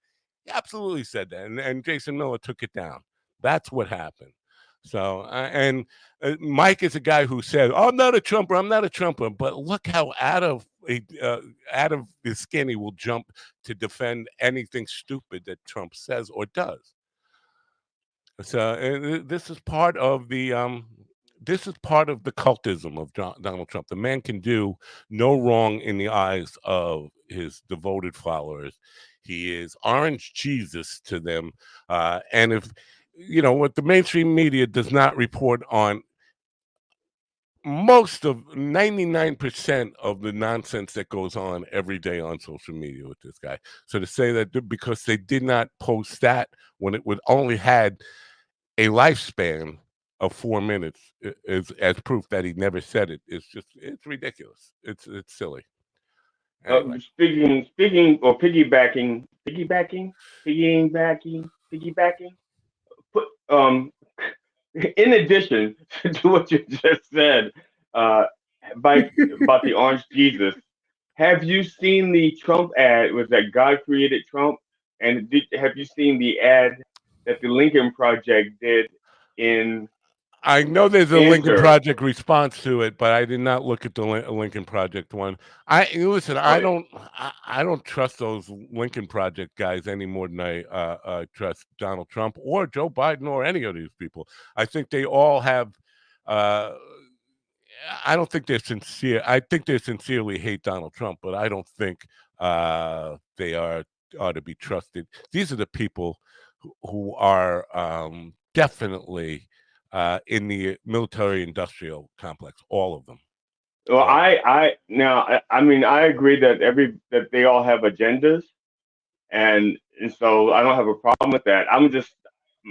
He absolutely said that, and Jason Miller took it down. That's what happened. So, Mike is a guy who said, I'm not a Trumper, I'm not a Trumper. But look how out of his skin he will jump to defend anything stupid that Trump says or does. So this is part of the cultism of Donald Trump. The man can do no wrong in the eyes of his devoted followers. He is orange Jesus to them. And if what the mainstream media does not report on, most of 99% of the nonsense that goes on every day on social media with this guy. So to say that because they did not post that when it would only had a lifespan of 4 minutes is as proof that he never said it. It's ridiculous. It's silly. Anyway. Speaking or piggybacking. Put in addition to what you just said, about the orange Jesus. Have you seen the Trump ad? Was that God created Trump? And have you seen the ad that the Lincoln Project did in I know there's a Lincoln Answer? Project response to it, but I did not look at the Lincoln Project one. Listen. Oh, I don't trust those Lincoln Project guys any more than I trust Donald Trump or Joe Biden or any of these people. I think they all have. Uh, I don't think they're sincere. I think they sincerely hate Donald Trump, but I don't think they are to be trusted. These are the people who are definitely in the military-industrial complex. All of them. well, All. I mean, I agree that that they all have agendas, and so I don't have a problem with that.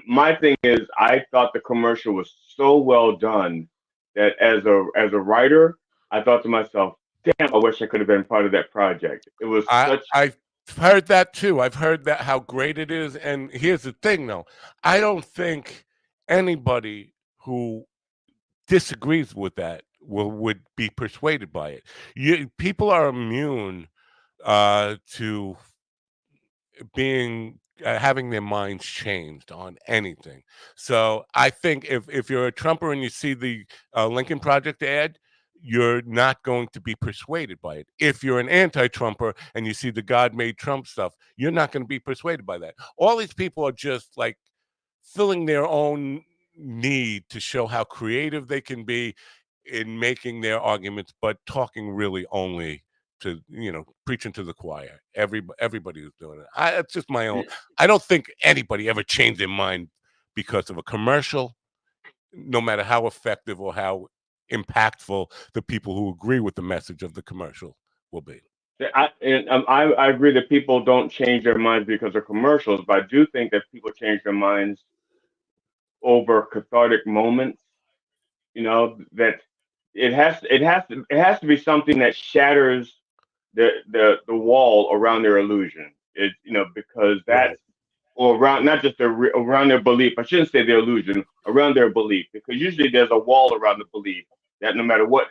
My thing is, I thought the commercial was so well done that as a writer, I thought to myself, damn, I wish I could have been part of that project. It was such. I've heard that too. I've heard that how great it is. And here's the thing, though. I don't think anybody who disagrees with that would be persuaded by it. People are immune to being having their minds changed on anything. So I think if you're a Trumper and you see the Lincoln Project ad, you're not going to be persuaded by it. If you're an anti-Trumper and you see the God made Trump stuff, you're not going to be persuaded by that. All these people are just like filling their own need to show how creative they can be in making their arguments, but talking really only to, preaching to the choir. Everybody is doing it. That's just my own. I don't think anybody ever changed their mind because of a commercial, no matter how effective or how impactful the people who agree with the message of the commercial will be. I agree that people don't change their minds because of commercials, but I do think that people change their minds over cathartic moments. That it has to be something that shatters the wall around their illusion. Because Right. that's or around not just around their belief. I shouldn't say their illusion, around their belief, because usually there's a wall around the belief that no matter what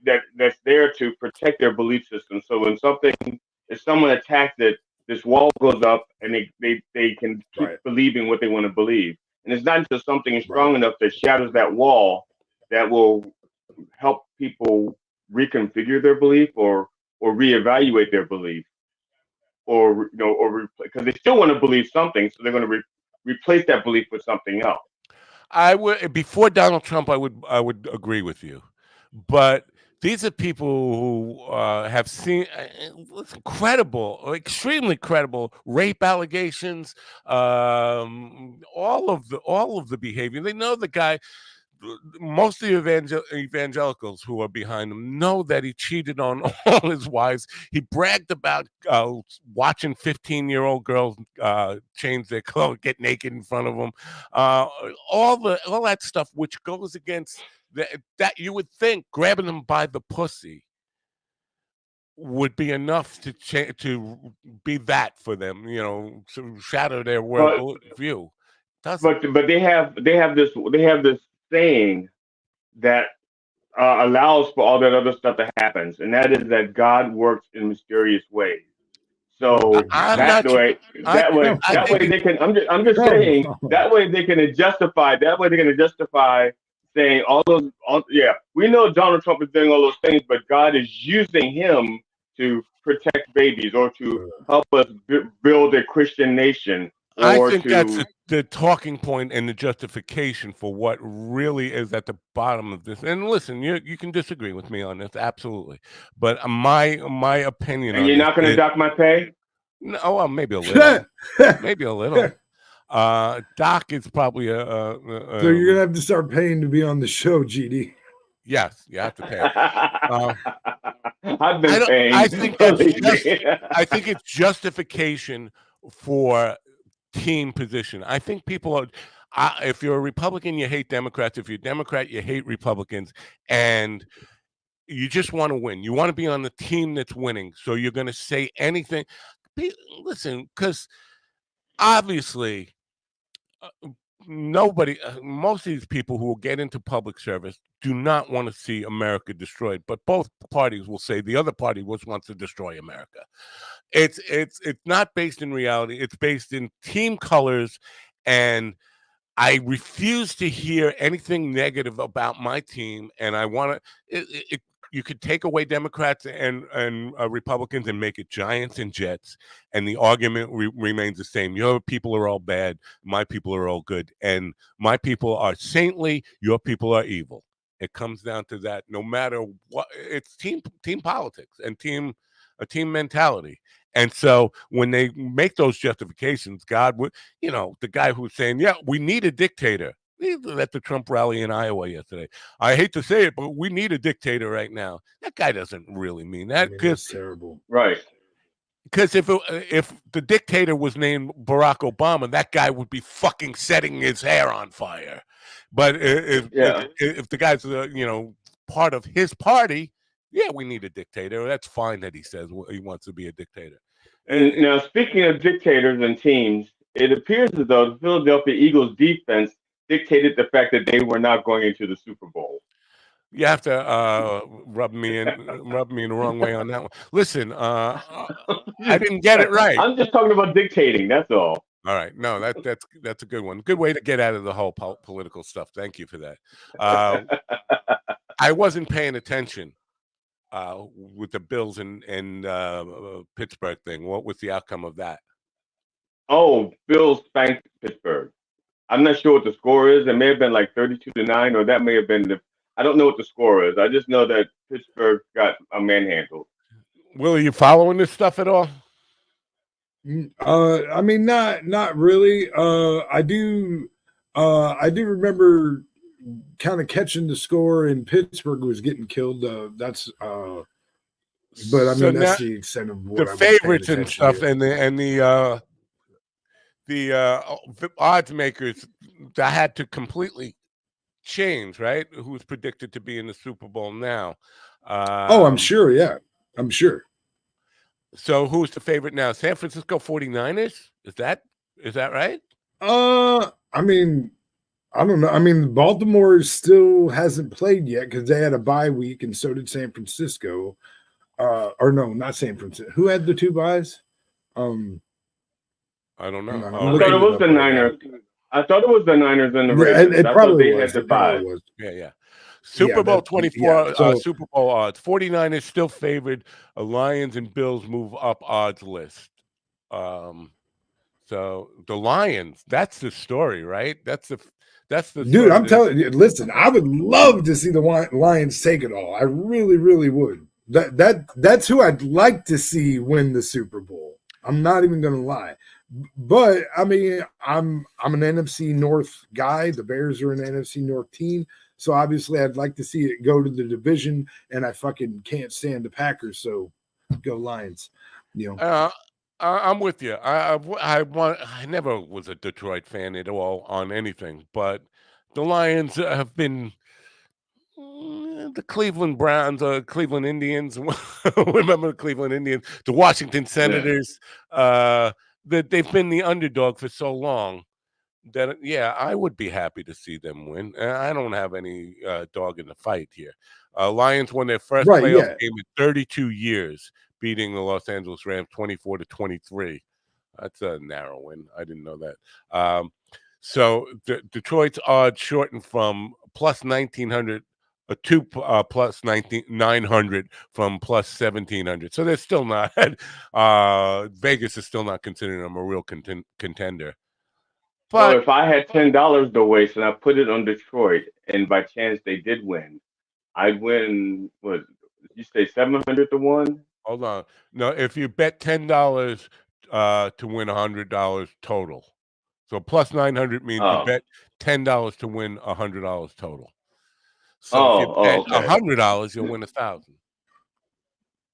that's there to protect their belief system. So if someone attacks it, this wall goes up and they can keep Right. believing what they want to believe. And it's not until something is Right. strong enough that shatters that wall that will help people reconfigure their belief or reevaluate their belief or because they still want to believe something, so they're going to replace that belief with something else. I would before Donald Trump. I would agree with you, but these are people who have seen credible, extremely credible rape allegations. All of the behavior. They know the guy. Most of the evangelicals who are behind him know that he cheated on all his wives. He bragged about watching 15-year-old girls change their clothes, get naked in front of them. All that stuff, which goes against that you would think grabbing them by the pussy would be enough to be that for them, to shatter their But world view. Doesn't. but they have this saying that allows for all that other stuff that happens, and that is that God works in mysterious ways. So I'm that not. way, I that way think they can. I'm just saying that way they can justify. That way they're going to justify saying all those. Yeah, we know Donald Trump is doing all those things, but God is using him to protect babies or to help us build a Christian nation I or think that's to. the talking point and the justification for what really is at the bottom of this. And listen, you can disagree with me on this, absolutely. But my opinion And on you're this not going to is dock my pay. no, well, maybe a little, maybe a little. Doc is probably So you're gonna have to start paying to be on the show, GD. yes, you have to pay. I've been I don't. paying. I think that's Believe just. me. I think it's justification for team position. I think people are. If you're a Republican, you hate Democrats. If you're a Democrat, you hate Republicans, and you just want to win. You want to be on the team that's winning. So you're going to say anything. Listen, because obviously, most of these people who will get into public service do not want to see America destroyed, but both parties will say the other party wants to destroy America. It's not based in reality. It's based in team colors, and I refuse to hear anything negative about my team, and I want to. You could take away Democrats and Republicans and make it Giants and Jets, and the argument remains the same. Your people are all bad. My people are all good, and my people are saintly. Your people are evil. It comes down to that. No matter what, it's team politics and a team mentality. And so when they make those justifications, God would, the guy who's saying, yeah, we need a dictator. At the Trump rally in Iowa yesterday. I hate to say it, but we need a dictator right now. That guy doesn't really mean that. That's terrible. Right. Because if the dictator was named Barack Obama, that guy would be fucking setting his hair on fire. But if the guy's part of his party, yeah, we need a dictator. That's fine that he says he wants to be a dictator. Now, speaking of dictators and teams, it appears as though the Philadelphia Eagles defense dictated the fact that they were not going into the Super Bowl. You have to rub me in the wrong way on that one. Listen, I didn't get it right. I'm just talking about dictating. That's all. All right, no, that's a good one. Good way to get out of the whole political stuff. Thank you for that. I wasn't paying attention with the Bills and Pittsburgh thing. What was the outcome of that? Oh, Bills spanked Pittsburgh. I'm not sure what the score is. It may have been like 32-9, or that may have been I don't know what the score is. I just know that Pittsburgh got a manhandled. Will, are you following this stuff at all? I mean, not really. I do remember kind of catching the score, and Pittsburgh was getting killed. That's but I mean, that's the extent of what the favorites and stuff, and the odds makers that had to completely change, right? Who's predicted to be in the Super Bowl now? I'm sure. Yeah, I'm sure. So who's the favorite now? San Francisco 49ers? Is that right? I mean, I don't know. I mean, Baltimore still hasn't played yet because they had a bye week, and so did San Francisco. Or no, not San Francisco. Who had the 2 byes? I don't know. I thought it was the Niners. I thought it was the Niners and the Ravens. It probably had the bye. Yeah. Super Bowl 24, Super Bowl odds. 49ers still favored. Lions and Bills move up odds list. So the Lions, that's the story, right? That's the dude. I'm telling you. Listen, I would love to see the Lions take it all. I really, really would. That's who I'd like to see win the Super Bowl. I'm not even going to lie. But I mean, I'm an NFC North guy. The Bears are an NFC North team, so obviously I'd like to see it go to the division. And I fucking can't stand the Packers, so go Lions. I'm with you. I never was a Detroit fan at all on anything, but the Lions have been the Cleveland Browns, Cleveland Indians. Remember the Cleveland Indians, the Washington Senators. Yeah. That they've been the underdog for so long that I would be happy to see them win. I don't have any dog in the fight here. Lions won their first playoff game in 32 years, beating the Los Angeles Rams 24-23. That's a narrow win. I didn't know that. So Detroit's odds shortened from plus 1,900 to plus 900 from plus 1,700. So they're still not. Vegas is still not considering them a real contender. But if I had $10 to waste and I put it on Detroit, and by chance they did win, I'd win. What did you say? 700 to 1? Hold on. No, if you bet $10 to win $100 total. So plus 900 means you bet $10 to win $100 total. So if you bet $100, you'll win 1,000.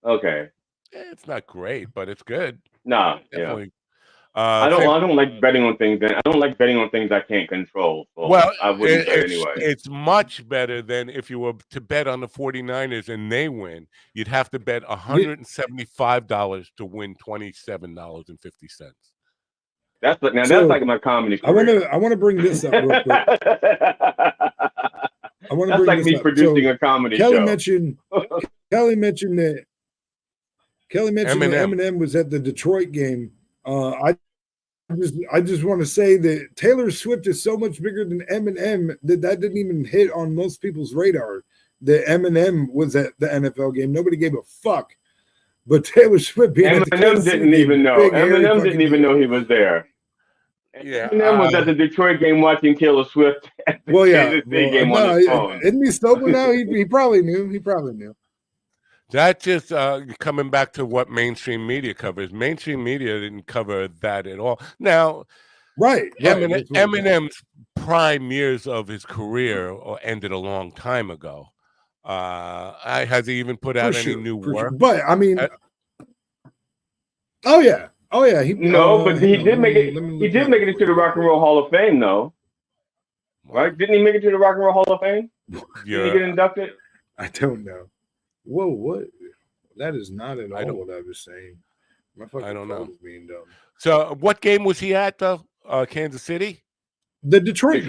Okay. It's not great, but it's good. No, definitely. I don't like betting on things. I don't like betting on things I can't control. So well, I wouldn't bet anyway. It's much better than if you were to bet on the 49ers and they win. You'd have to bet $175 to win $27.50. That's like now So, that's like my comedy career. I want to bring this up real quick. That's like me producing a comedy Kelly show. mentioned that Eminem was at the Detroit game. I just want to say that Taylor Swift is so much bigger than Eminem that didn't even hit on most people's radar. That Eminem was at the NFL game. Nobody gave a fuck. But Taylor Swift being Eminem didn't even know. Eminem didn't even know he was there. Yeah, Eminem was at the Detroit game watching Taylor Swift at the Kansas City game on his phone. Isn't he sober now? He probably knew. He probably knew. That just coming back to what mainstream media covers. Mainstream media didn't cover that at all. Now, right. Eminem's prime years of his career ended a long time ago. Has he even put out any new work? Sure. But I mean, oh yeah. But he did make it. He did make it into the Rock and Roll Hall of Fame, though. Right? Didn't he make it to the Rock and Roll Hall of Fame? Did he get inducted? I don't know. Whoa, what? That is not at all what I was saying. I don't know. Being dumb. So, what game was he at, though? Kansas City? The Detroit.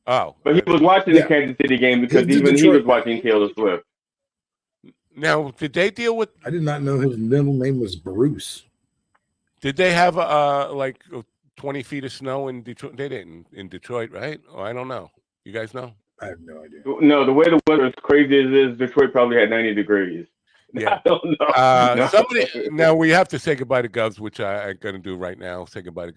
Oh. But he was watching the Kansas City game because even he was watching Taylor Swift. Now, did they deal with... I did not know his middle name was Bruce. Did they have, 20 feet of snow in Detroit? They didn't in Detroit, right? Oh, I don't know. You guys know? I have no idea. No, the way the weather is crazy as it is, Detroit probably had 90 degrees. Yeah. I don't know. Somebody, now we have to say goodbye to Govs, which I'm going to do right now. Say goodbye to